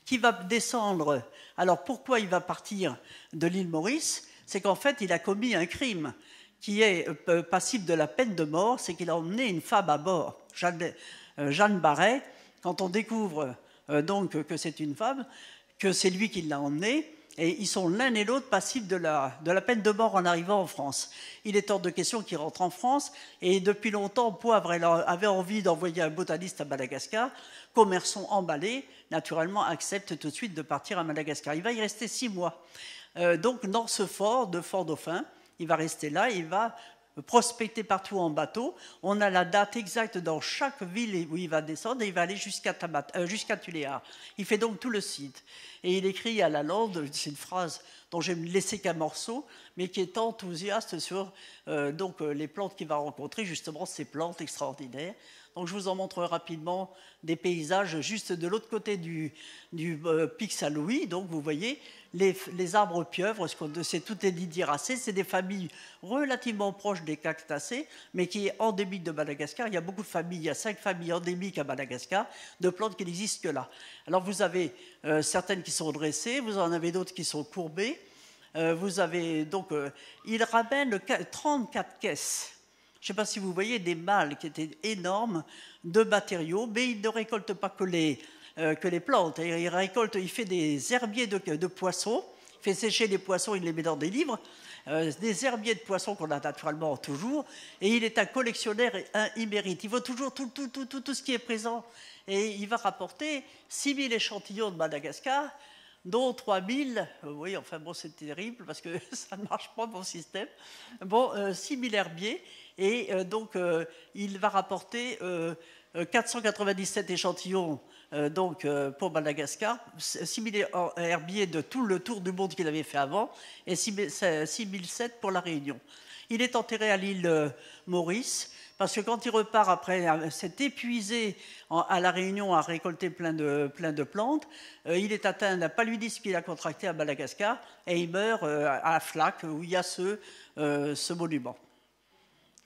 qui va descendre. Alors pourquoi il va partir de l'île Maurice? C'est qu'en fait, il a commis un crime qui est passible de la peine de mort, c'est qu'il a emmené une femme à bord, Jeanne Barret. Quand on découvre donc que c'est une femme, que c'est lui qui l'a emmenée, et ils sont l'un et l'autre passibles de la peine de mort en arrivant en France. Il est hors de question qu'il rentre en France, et depuis longtemps, Poivre avait envie d'envoyer un botaniste à Madagascar. Commerçon emballé, naturellement, accepte tout de suite de partir à Madagascar. Il va y rester 6 mois. Donc dans ce fort de Fort-Dauphin, il va rester là, il va prospecter partout en bateau. On a la date exacte dans chaque ville où il va descendre et il va aller jusqu'à Tuléar. Il fait donc tout le site. Et il écrit à Lalande, c'est une phrase dont je vais me laisser qu'un morceau, mais qui est enthousiaste sur les plantes qu'il va rencontrer, justement ces plantes extraordinaires. Donc je vous en montre rapidement des paysages juste de l'autre côté du pic Saint-Louis. Donc vous voyez les arbres pieuvres, c'est toutes les didieracées, c'est des familles relativement proches des cactacées, mais qui est endémique de Madagascar. Il y a beaucoup de familles, il y a 5 familles endémiques à Madagascar, de plantes qui n'existent que là. Alors vous avez certaines qui sont dressées, vous en avez d'autres qui sont courbées. Vous avez donc, il ramène 34 caisses. Je ne sais pas si vous voyez des malles qui étaient énormes de matériaux, mais il ne récolte pas que les plantes. Il fait des herbiers de poissons, il fait sécher les poissons, il les met dans des livres, des herbiers de poissons qu'on a naturellement toujours, et il est un collectionneur et un immérite. Il veut toujours tout ce qui est présent, et il va rapporter 6000 échantillons de Madagascar, dont 3000, oui, enfin bon, c'est terrible parce que ça ne marche pas mon système, 6000 herbiers, et il va rapporter 497 échantillons pour Madagascar, 6000 herbiers de tout le tour du monde qu'il avait fait avant, et 6007 pour la Réunion. Il est enterré à l'île Maurice, parce que quand il repart après s'être épuisé à la Réunion à récolter plein de plantes, il est atteint d'un paludisme qu'il a contracté à Madagascar, et il meurt à Flac, où il y a ce monument,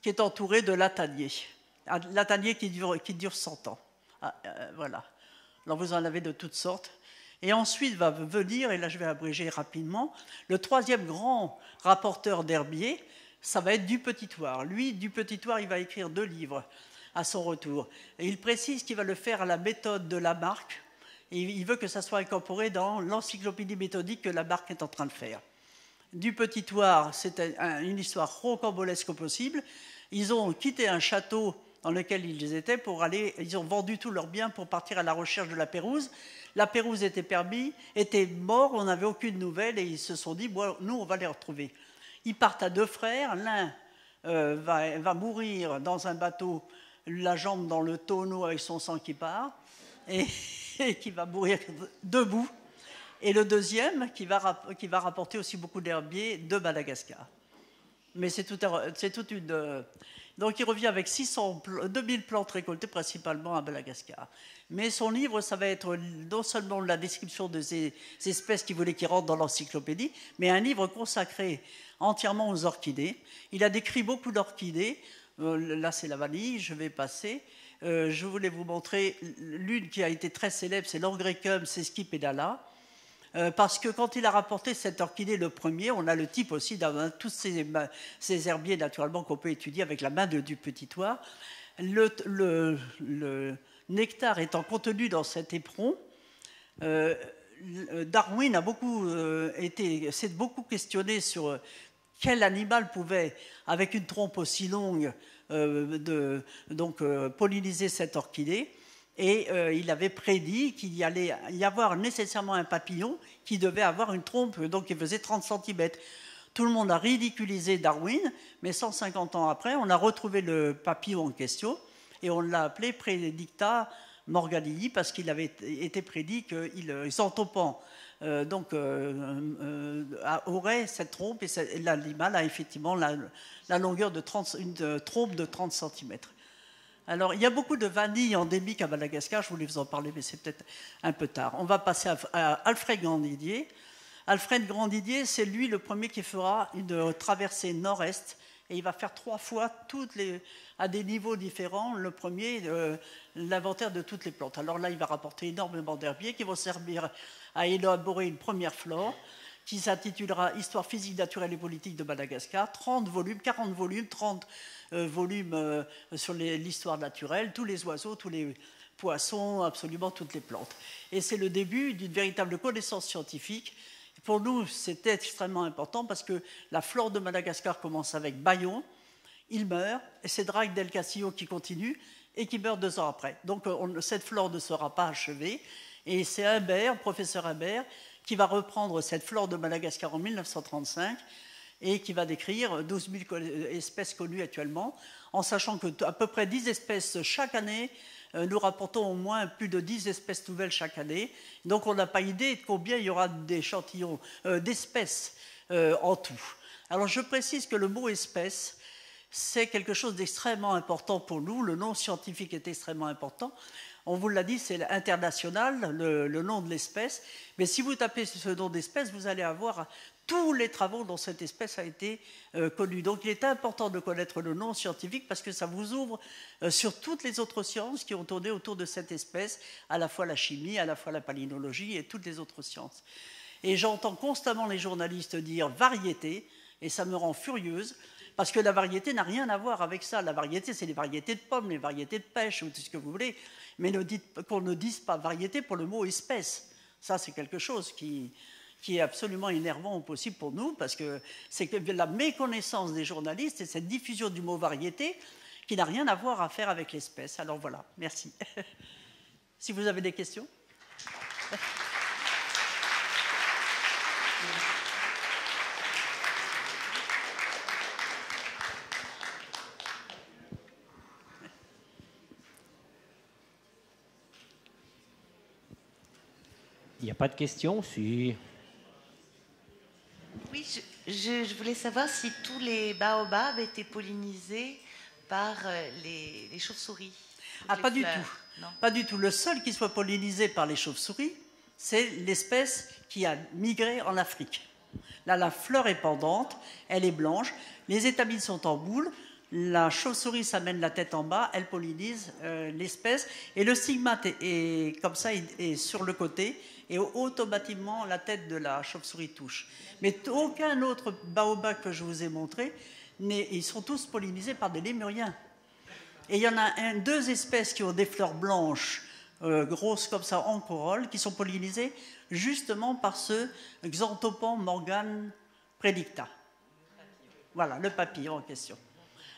qui est entouré de lataniers. Lataniers qui dure 100 ans. Voilà. Alors vous en avez de toutes sortes. Et ensuite va venir, et là je vais abréger rapidement, le troisième grand rapporteur d'herbiers, ça va être Dupetit-Thouars. Lui, Dupetit-Thouars, il va écrire 2 livres à son retour. Et il précise qu'il va le faire à la méthode de Lamarck. Et il veut que ça soit incorporé dans l'encyclopédie méthodique que Lamarck est en train de faire. Dupetit-Thouars, c'est une histoire rocambolesque au possible. Ils ont quitté un château dans lequel ils étaient ils ont vendu tous leurs biens pour partir à la recherche de la Pérouse. La Pérouse était mort, on n'avait aucune nouvelle, et ils se sont dit, nous, on va les retrouver. Ils partent à 2 frères, l'un va mourir dans un bateau, la jambe dans le tonneau avec son sang qui part, et qui va mourir debout, et le deuxième qui va rapporter aussi beaucoup d'herbiers de Madagascar. Mais c'est toute une... Donc il revient avec 2000 plantes récoltées principalement à Madagascar. Mais son livre, ça va être non seulement la description de ces espèces qu'il voulait qu'il rentre dans l'encyclopédie, mais un livre consacré entièrement aux orchidées. Il a décrit beaucoup d'orchidées. Là, c'est la vanille, je vais passer. Je voulais vous montrer l'une qui a été très célèbre, c'est l'Angrecum sesquipedala. Parce que quand il a rapporté cette orchidée le premier, on a le type aussi dans tous ces herbiers naturellement qu'on peut étudier avec la main de Dupetit-Thouars. Le nectar étant contenu dans cet éperon, Darwin s'est beaucoup questionné sur quel animal pouvait, avec une trompe aussi longue, polliniser cette orchidée. Et il avait prédit qu'il y allait y avoir nécessairement un papillon qui devait avoir une trompe donc qui faisait 30 cm. Tout le monde a ridiculisé Darwin, mais 150 ans après, on a retrouvé le papillon en question et on l'a appelé Praedicta morganii parce qu'il avait été prédit que Xanthopon aurait cette trompe, et l'animal a effectivement la longueur de une trompe de 30 cm. Alors, il y a beaucoup de vanille endémique à Madagascar, je voulais vous en parler, mais c'est peut-être un peu tard. On va passer à Alfred Grandidier. Alfred Grandidier, c'est lui le premier qui fera une traversée nord-est et il va faire 3 fois à des niveaux différents, le premier, l'inventaire de toutes les plantes. Alors là, il va rapporter énormément d'herbiers qui vont servir à élaborer une première flore qui s'intitulera « Histoire physique, naturelle et politique de Madagascar », 30 volumes, 40 volumes, 30 volumes sur l'histoire naturelle, tous les oiseaux, tous les poissons, absolument toutes les plantes. Et c'est le début d'une véritable connaissance scientifique. Pour nous, c'était extrêmement important parce que la flore de Madagascar commence avec Bayon, il meurt, et c'est Drac del Castillo qui continue et qui meurt 2 ans après. Donc cette flore ne sera pas achevée, et c'est Humbert, professeur Humbert, qui va reprendre cette flore de Madagascar en 1935 et qui va décrire 12 000 espèces connues actuellement, en sachant qu'à peu près 10 espèces chaque année, nous rapportons au moins plus de 10 espèces nouvelles chaque année. Donc on n'a pas idée de combien il y aura d'échantillons, d'espèces en tout. Alors je précise que le mot espèce, c'est quelque chose d'extrêmement important pour nous. Le nom scientifique est extrêmement important. On vous l'a dit, c'est international, le nom de l'espèce. Mais si vous tapez ce nom d'espèce, vous allez avoir tous les travaux dont cette espèce a été connue. Donc il est important de connaître le nom scientifique parce que ça vous ouvre sur toutes les autres sciences qui ont tourné autour de cette espèce, à la fois la chimie, à la fois la palynologie et toutes les autres sciences. Et j'entends constamment les journalistes dire variété, et ça me rend furieuse, parce que la variété n'a rien à voir avec ça. La variété, c'est les variétés de pommes, les variétés de pêche, ou tout ce que vous voulez. Mais qu'on ne dise pas variété pour le mot espèce. Ça, c'est quelque chose qui est absolument énervant au possible pour nous, parce que c'est la méconnaissance des journalistes et cette diffusion du mot variété qui n'a rien à voir à faire avec l'espèce. Alors voilà, merci. Si vous avez des questions. Il n'y a pas de questions, si. Oui, je voulais savoir si tous les baobabs étaient pollinisés par les chauves-souris. Ah, pas du tout. Non. Pas du tout. Le seul qui soit pollinisé par les chauves-souris, c'est l'espèce qui a migré en Afrique. Là, la fleur est pendante, elle est blanche, les étamines sont en boule, la chauve-souris s'amène la tête en bas, elle pollinise l'espèce, et le stigmate est comme ça, est sur le côté, et automatiquement la tête de la chauve-souris touche. Mais aucun autre baobab que je vous ai montré, ils sont tous pollinisés par des lémuriens. Et il y en a 2 espèces qui ont des fleurs blanches, grosses comme ça, en corolle, qui sont pollinisées justement par ce Xanthopan morgan predicta. Voilà, le papillon en question.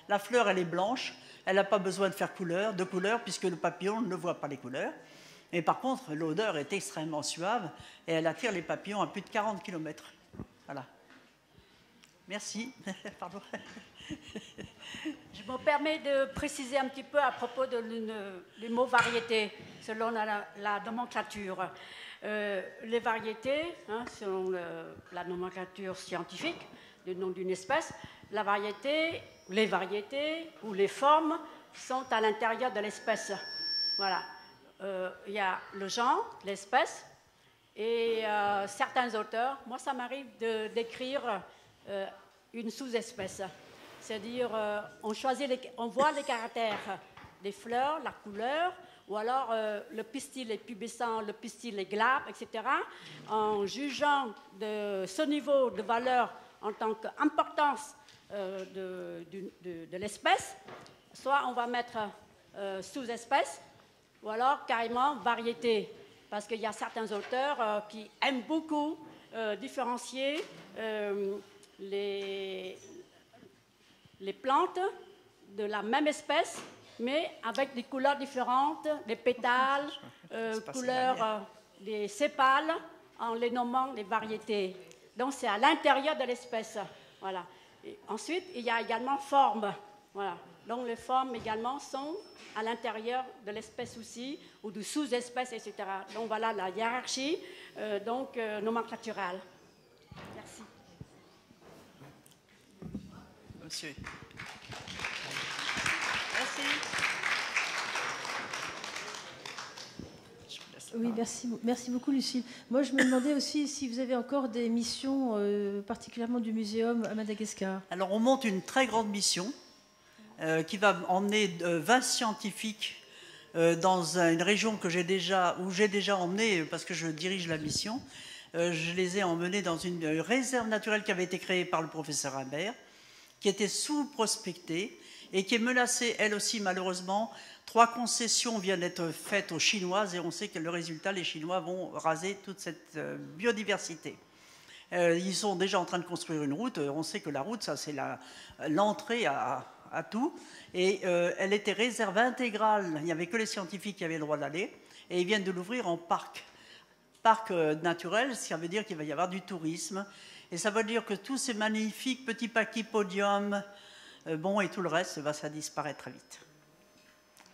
La fleur, elle est blanche, elle n'a pas besoin de faire de couleur, puisque le papillon ne voit pas les couleurs. Mais par contre, l'odeur est extrêmement suave et elle attire les papillons à plus de 40 km. Voilà. Merci. Pardon. Je me permets de préciser un petit peu à propos du mot variété, selon la nomenclature. Les variétés, selon la nomenclature scientifique du nom d'une espèce, les variétés ou les formes sont à l'intérieur de l'espèce. Voilà. Il y a le genre, l'espèce, et certains auteurs, moi ça m'arrive de décrire une sous-espèce. C'est-à-dire, on voit les caractères des fleurs, la couleur, ou alors le pistil est pubescent, le pistil est glabre, etc. En jugeant de ce niveau de valeur en tant qu'importance de l'espèce, soit on va mettre sous-espèce, ou alors carrément variété, parce qu'il y a certains auteurs qui aiment beaucoup différencier les plantes de la même espèce, mais avec des couleurs différentes, des pétales, couleurs des sépales, en les nommant les variétés. Donc c'est à l'intérieur de l'espèce. Voilà. Et ensuite, il y a également forme. Voilà. Donc les formes également sont à l'intérieur de l'espèce aussi, ou de sous-espèces, etc. Donc voilà la hiérarchie nomenclaturale. Merci. Monsieur. Merci. Je vous laisse. Oui, merci beaucoup, Lucille. Moi, je me demandais aussi si vous avez encore des missions, particulièrement du muséum à Madagascar. Alors, on monte une très grande mission qui va emmener 20 scientifiques dans une région où j'ai déjà emmené, parce que je dirige la mission. Je les ai emmenés dans une réserve naturelle qui avait été créée par le professeur Imbert, qui était sous-prospectée et qui est menacée, elle aussi, malheureusement. 3 concessions viennent d'être faites aux Chinoises et on sait que le résultat, les Chinois vont raser toute cette biodiversité. Ils sont déjà en train de construire une route. On sait que la route, ça, c'est l'entrée à tout. Et elle était réserve intégrale. Il n'y avait que les scientifiques qui avaient le droit d'aller. Et ils viennent de l'ouvrir en parc naturel, ce qui veut dire qu'il va y avoir du tourisme. Et ça veut dire que tous ces magnifiques petits pachypodiums, et tout le reste, ça disparaître très vite.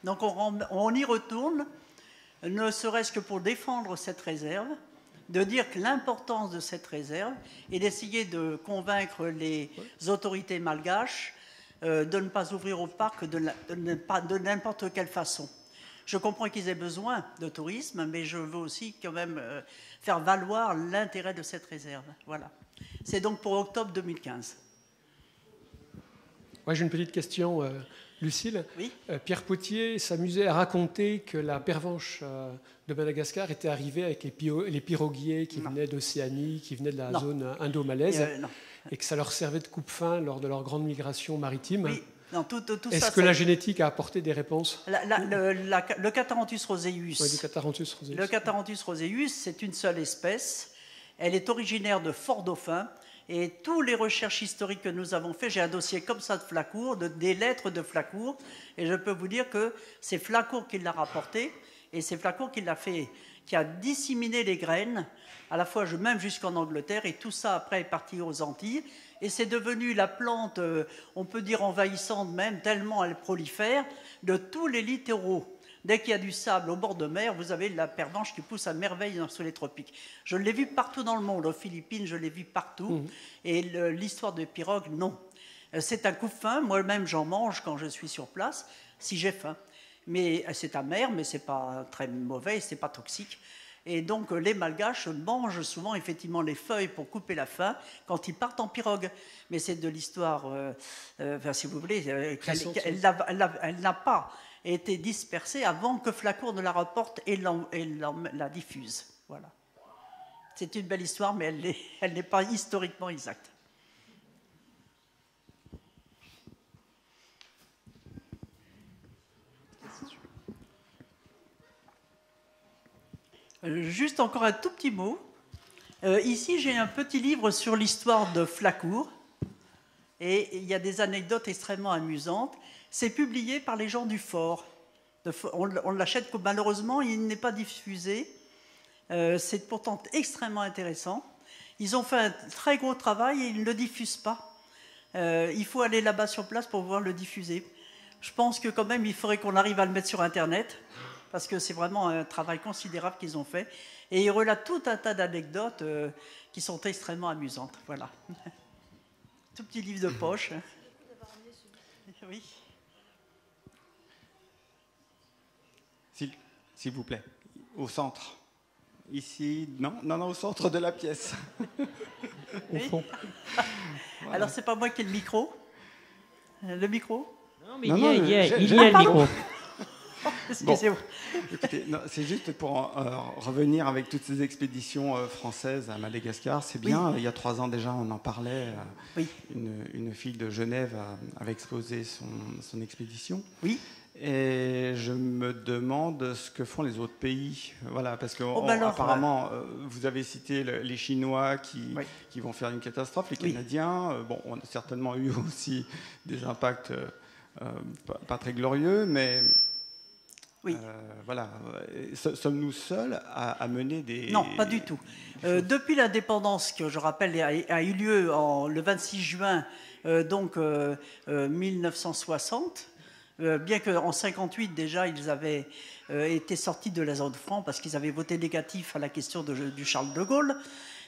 Donc on y retourne, ne serait-ce que pour défendre cette réserve, de dire que l'importance de cette réserve est d'essayer de convaincre les autorités malgaches de ne pas ouvrir au parc de n'importe quelle façon. Je comprends qu'ils aient besoin de tourisme, mais je veux aussi quand même faire valoir l'intérêt de cette réserve. Voilà. C'est donc pour octobre 2015. Ouais, j'ai une petite question, Lucille. Oui. Pierre Potier s'amusait à raconter que la pervenche de Madagascar était arrivée avec les piroguiers qui venaient d'Océanie, qui venaient de la zone indo-malaise, et que ça leur servait de coupe-fin lors de leur grande migration maritime. Oui. Est-ce que la génétique a apporté des réponses? Le Catharanthus roseus. Oui, le Catharanthus roseus. Le Catharanthus roseus, c'est une seule espèce. Elle est originaire de Fort-Dauphin. Et tous les recherches historiques que nous avons faites, j'ai un dossier comme ça de Flacourt, des lettres de Flacourt, et je peux vous dire que c'est Flacourt qui l'a rapporté, et c'est Flacourt qui a disséminé les graines, à la fois même jusqu'en Angleterre, et tout ça après est parti aux Antilles. Et c'est devenu la plante, on peut dire envahissante même, tellement elle prolifère, de tous les littoraux. Dès qu'il y a du sable au bord de mer, vous avez la pervenche qui pousse à merveille sous les tropiques. Je l'ai vu partout dans le monde, aux Philippines, je l'ai vu partout. Et l'histoire de pirogue, non. C'est un coupe-faim, moi-même j'en mange quand je suis sur place, si j'ai faim. Mais c'est amer, mais c'est pas très mauvais, c'est pas toxique. Et donc les Malgaches mangent souvent effectivement les feuilles pour couper la faim quand ils partent en pirogue. Mais c'est de l'histoire, si vous voulez, elle n'a pas été dispersée avant que Flacourt ne la reporte et la diffuse. Voilà. C'est une belle histoire, mais elle n'est pas historiquement exacte. Juste encore un tout petit mot. Ici, j'ai un petit livre sur l'histoire de Flacourt. Et il y a des anecdotes extrêmement amusantes. C'est publié par les gens du Fort. On l'achète, malheureusement, il n'est pas diffusé. C'est pourtant extrêmement intéressant. Ils ont fait un très gros travail et ils ne le diffusent pas. Il faut aller là-bas sur place pour pouvoir le diffuser. Je pense que quand même, il faudrait qu'on arrive à le mettre sur Internet, parce que c'est vraiment un travail considérable qu'ils ont fait. Et ils relatent tout un tas d'anecdotes qui sont extrêmement amusantes. Voilà. Tout petit livre de poche. Oui. S'il vous plaît, au centre. Ici, non, au centre de la pièce. Au fond. Voilà. Alors, c'est pas moi qui ai le micro. Le micro? Non, mais il y a le micro. Excusez-moi. Bon, écoutez, c'est juste pour revenir avec toutes ces expéditions françaises à Madagascar. C'est bien, oui. Il y a 3 ans déjà, on en parlait. Oui. Une fille de Genève avait exposé son expédition. Oui. Et je me demande ce que font les autres pays. Voilà, parce que apparemment, vous avez cité les Chinois qui vont faire une catastrophe, les Canadiens. On a certainement eu aussi des impacts pas très glorieux, mais... Oui. Voilà. Sommes-nous seuls à mener des... Non, pas du tout. Depuis l'indépendance, que je rappelle a eu lieu le 26 juin 1960, bien qu'en 1958 déjà ils avaient été sortis de la zone franc parce qu'ils avaient voté négatif à la question du Charles de Gaulle.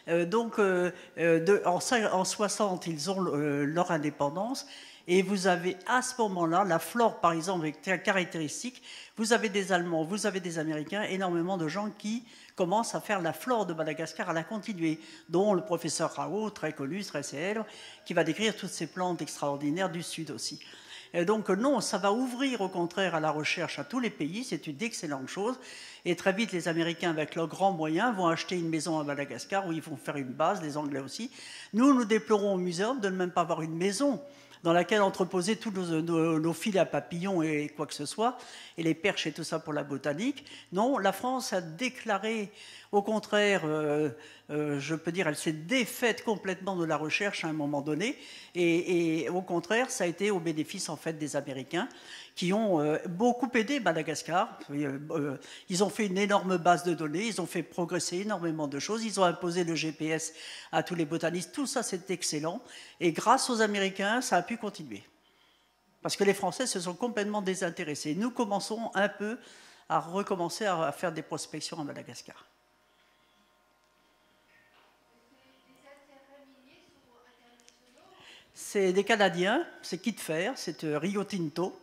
En 1960, ils ont leur indépendance. Et vous avez à ce moment-là, la flore par exemple est caractéristique, vous avez des Allemands, vous avez des Américains, énormément de gens qui commencent à faire la flore de Madagascar, à la continuer, dont le professeur Rao, très connu, très célèbre, qui va décrire toutes ces plantes extraordinaires du Sud aussi. Et donc non, ça va ouvrir au contraire à la recherche à tous les pays, c'est une excellente chose. Et très vite, les Américains, avec leurs grands moyens, vont acheter une maison à Madagascar où ils vont faire une base, les Anglais aussi. Nous déplorons au muséum de ne même pas avoir une maison dans laquelle entreposer tous nos filets à papillons et quoi que ce soit, et les perches et tout ça pour la botanique. Non, la France a déclaré, au contraire, je peux dire, elle s'est défaite complètement de la recherche à un moment donné, et au contraire, ça a été au bénéfice en fait des Américains, qui ont beaucoup aidé Madagascar. Ils ont fait une énorme base de données, ils ont fait progresser énormément de choses, ils ont imposé le GPS à tous les botanistes, tout ça c'est excellent, et grâce aux Américains, ça a pu continuer. Parce que les Français se sont complètement désintéressés. Nous commençons un peu à recommencer à faire des prospections à Madagascar. C'est des Canadiens, c'est Kitfer, c'est Rio Tinto,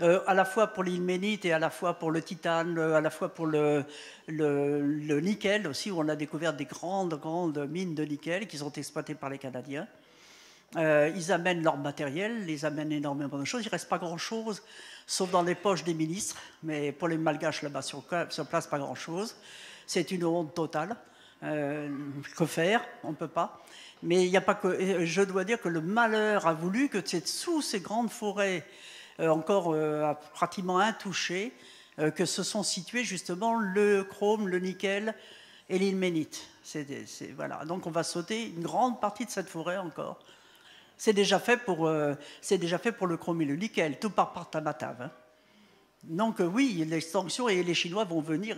à la fois pour l'ilménite et à la fois pour le titane, à la fois pour le nickel aussi, où on a découvert des grandes mines de nickel qui sont exploitées par les Canadiens. Ils amènent leur matériel, ils amènent énormément de choses. Il ne reste pas grand-chose, sauf dans les poches des ministres, mais pour les Malgaches là-bas sur place, pas grand-chose. C'est une honte totale. Que faire? On ne peut pas. Mais il n'y a pas que. Je dois dire que le malheur a voulu que sous ces grandes forêts, encore pratiquement intouchées, que se sont situés justement le chrome, le nickel et l'ilménite. Voilà. Donc on va sauter une grande partie de cette forêt encore. C'est déjà fait pour le chrome et le nickel, tout par Tamatave. Hein. Donc oui, l'extension et les Chinois vont venir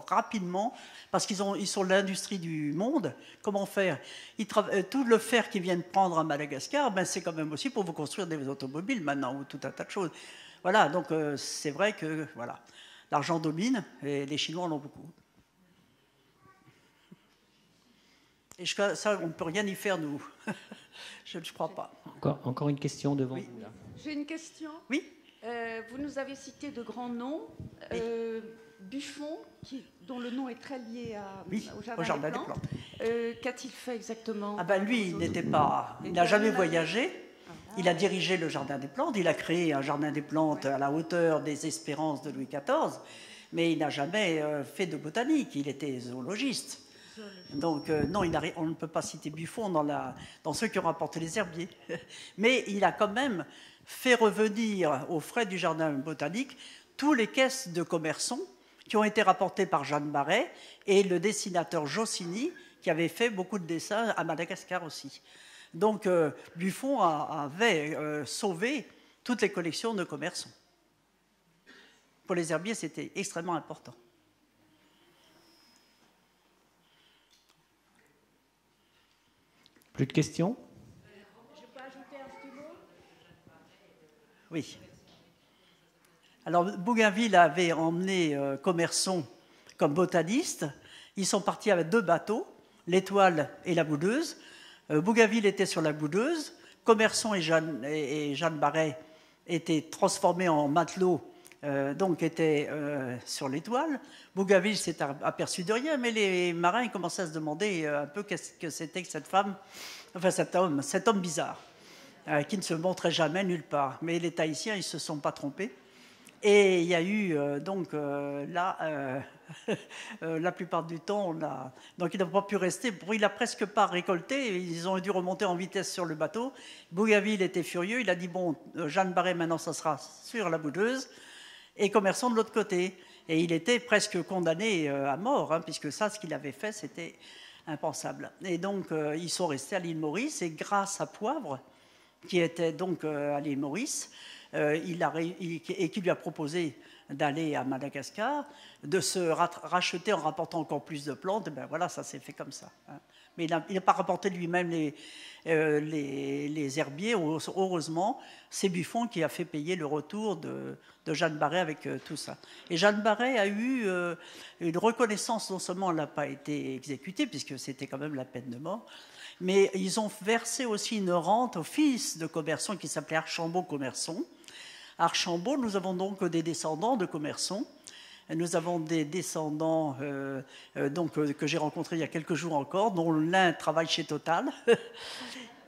rapidement parce qu'ils sont l'industrie du monde. Comment faire? Tout le fer qu'ils viennent prendre à Madagascar, ben, c'est quand même aussi pour vous construire des automobiles maintenant ou tout un tas de choses. Voilà, donc c'est vrai que voilà, l'argent domine et les Chinois en ont beaucoup. Et ça, on ne peut rien y faire, nous. Je ne crois pas. Encore une question devant oui. vous. Là. J'ai une question. Oui. Vous nous avez cité de grands noms. Buffon, dont le nom est très lié au Jardin des Plantes. Qu'a-t-il fait exactement? Lui, il n'a jamais voyagé. Il a dirigé le Jardin des Plantes. Il a créé un Jardin des Plantes à la hauteur des espérances de Louis XIV. Mais il n'a jamais fait de botanique. Il était zoologiste. Donc non, on ne peut pas citer Buffon dans ceux qui ont rapporté les herbiers. Mais il a quand même fait revenir aux frais du jardin botanique tous les caisses de commerçons qui ont été rapportées par Jeanne Barret et le dessinateur Josini qui avait fait beaucoup de dessins à Madagascar aussi. Donc Buffon avait sauvé toutes les collections de commerçants. Pour les herbiers, c'était extrêmement important. Plus de questions? Je peux ajouter un petit mot? Oui. Alors, Bougainville avait emmené Commerson comme botaniste. Ils sont partis avec 2 bateaux, l'Étoile et la Boudeuse. Bougainville était sur la Boudeuse. Commerson et Jeanne Barret étaient transformés en matelots, donc étaient sur l'Étoile. Bougainville s'est aperçu de rien, mais les marins commençaient à se demander un peu qu'est-ce que c'était que cette femme, enfin cet homme bizarre, qui ne se montrait jamais nulle part. Mais les Tahitiens, ils ne se sont pas trompés. Et il y a eu la plupart du temps, donc il n'a pas pu rester. Il n'a presque pas récolté. Ils ont dû remonter en vitesse sur le bateau. Bougainville était furieux. Il a dit bon, Jeanne Barret, maintenant, ça sera sur la Boudeuse, et Commerson de l'autre côté. Et il était presque condamné à mort, hein, puisque ça, ce qu'il avait fait, c'était impensable. Et donc, ils sont restés à l'île Maurice. Et grâce à Poivre, qui était donc à l'île Maurice, et qui lui a proposé d'aller à Madagascar, de se racheter en rapportant encore plus de plantes, et ben voilà, ça s'est fait comme ça. Hein. Mais il n'a pas rapporté lui-même les herbiers, heureusement. C'est Buffon qui a fait payer le retour de Jeanne Barret avec tout ça. Et Jeanne Barret a eu une reconnaissance, non seulement elle n'a pas été exécutée, puisque c'était quand même la peine de mort, mais ils ont versé aussi une rente au fils de Commerson qui s'appelait Archambault Commerson. Archambault, nous avons donc des descendants de Commerson. Nous avons des descendants que j'ai rencontrés il y a quelques jours encore, dont l'un travaille chez Total.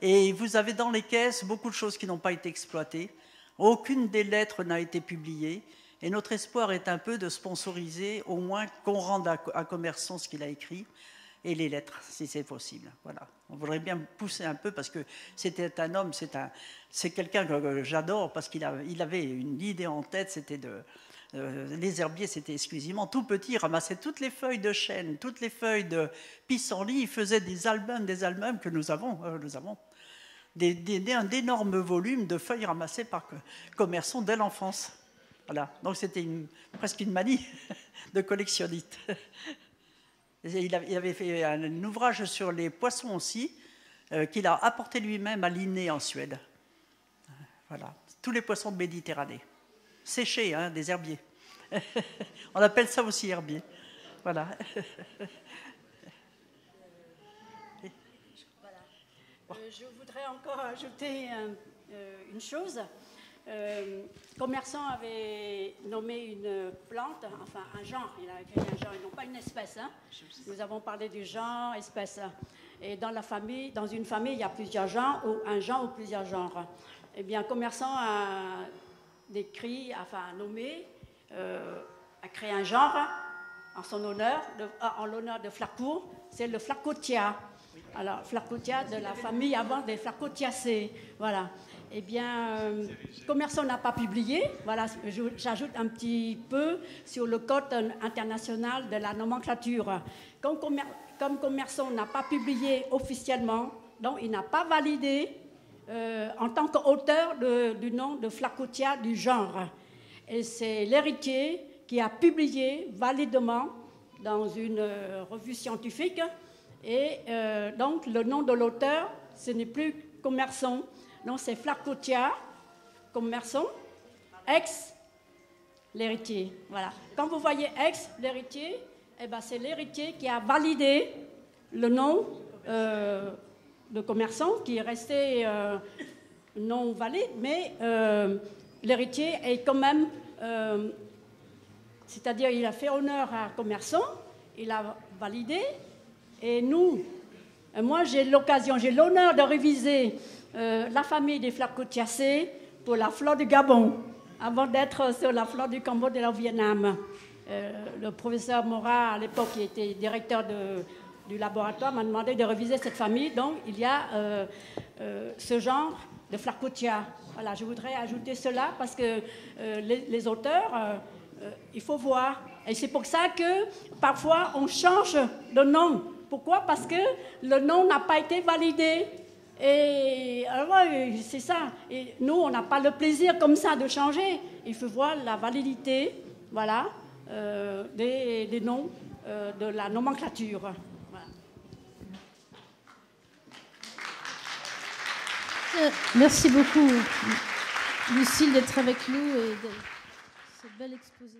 Et vous avez dans les caisses beaucoup de choses qui n'ont pas été exploitées. Aucune des lettres n'a été publiée. Et notre espoir est un peu de sponsoriser, au moins qu'on rende à Commerson ce qu'il a écrit, et les lettres, si c'est possible. Voilà. On voudrait bien pousser un peu, parce que c'était un homme, c'est quelqu'un que j'adore, parce qu'il avait une idée en tête, c'était les herbiers, c'était exclusivement tout petit, il ramassait toutes les feuilles de chêne, toutes les feuilles de pissenlit, il faisait des albums que nous avons d'énormes volumes de feuilles ramassées par Commerson dès l'enfance. Voilà. Donc c'était presque une manie de collectionniste. Il avait fait un ouvrage sur les poissons aussi, qu'il a apporté lui-même à Linné en Suède. Voilà, tous les poissons de Méditerranée. Séchés, hein, des herbiers. On appelle ça aussi herbier. Voilà. Je voudrais encore ajouter une chose. Commerson avait nommé une plante, enfin un genre, il a écrit un genre, non pas une espèce. Hein. Nous avons parlé du genre, espèce. Et dans une famille, il y a plusieurs genres, ou un genre ou plusieurs genres. Eh bien, Commerson a nommé, a créé un genre en son honneur, en l'honneur de Flacourt, c'est le Flacotia. Alors, Flacotia de la famille avant des Flacotiacées. Voilà. Eh bien, Commerson n'a pas publié. Voilà, j'ajoute un petit peu sur le code international de la nomenclature. Comme Commerson n'a pas publié officiellement, donc il n'a pas validé en tant qu'auteur du nom de Flacotia du genre. Et c'est l'héritier qui a publié validement dans une revue scientifique. Et donc, le nom de l'auteur, ce n'est plus Commerson. Non, c'est Flacotia, Commerson, ex, l'héritier. Voilà. Quand vous voyez ex, l'héritier, eh ben, c'est l'héritier qui a validé le nom de Commerson, qui est resté non valide, mais l'héritier est quand même, c'est-à-dire il a fait honneur à Commerson, il a validé, et nous, moi j'ai l'honneur de réviser la famille des Flacotiacées pour la flore du Gabon, avant d'être sur la flore du Cambodge et du Vietnam. Le professeur Morat, à l'époque, qui était directeur du laboratoire, m'a demandé de réviser cette famille. Donc, il y a ce genre de Flacotia. Voilà, je voudrais ajouter cela parce que les auteurs, il faut voir. Et c'est pour ça que parfois, on change de nom. Pourquoi? Parce que le nom n'a pas été validé. Et alors, c'est ça. Et nous, on n'a pas le plaisir comme ça de changer. Il faut voir la validité, voilà, des noms de la nomenclature. Voilà. Merci beaucoup, Lucile, d'être avec nous et de ce bel exposé.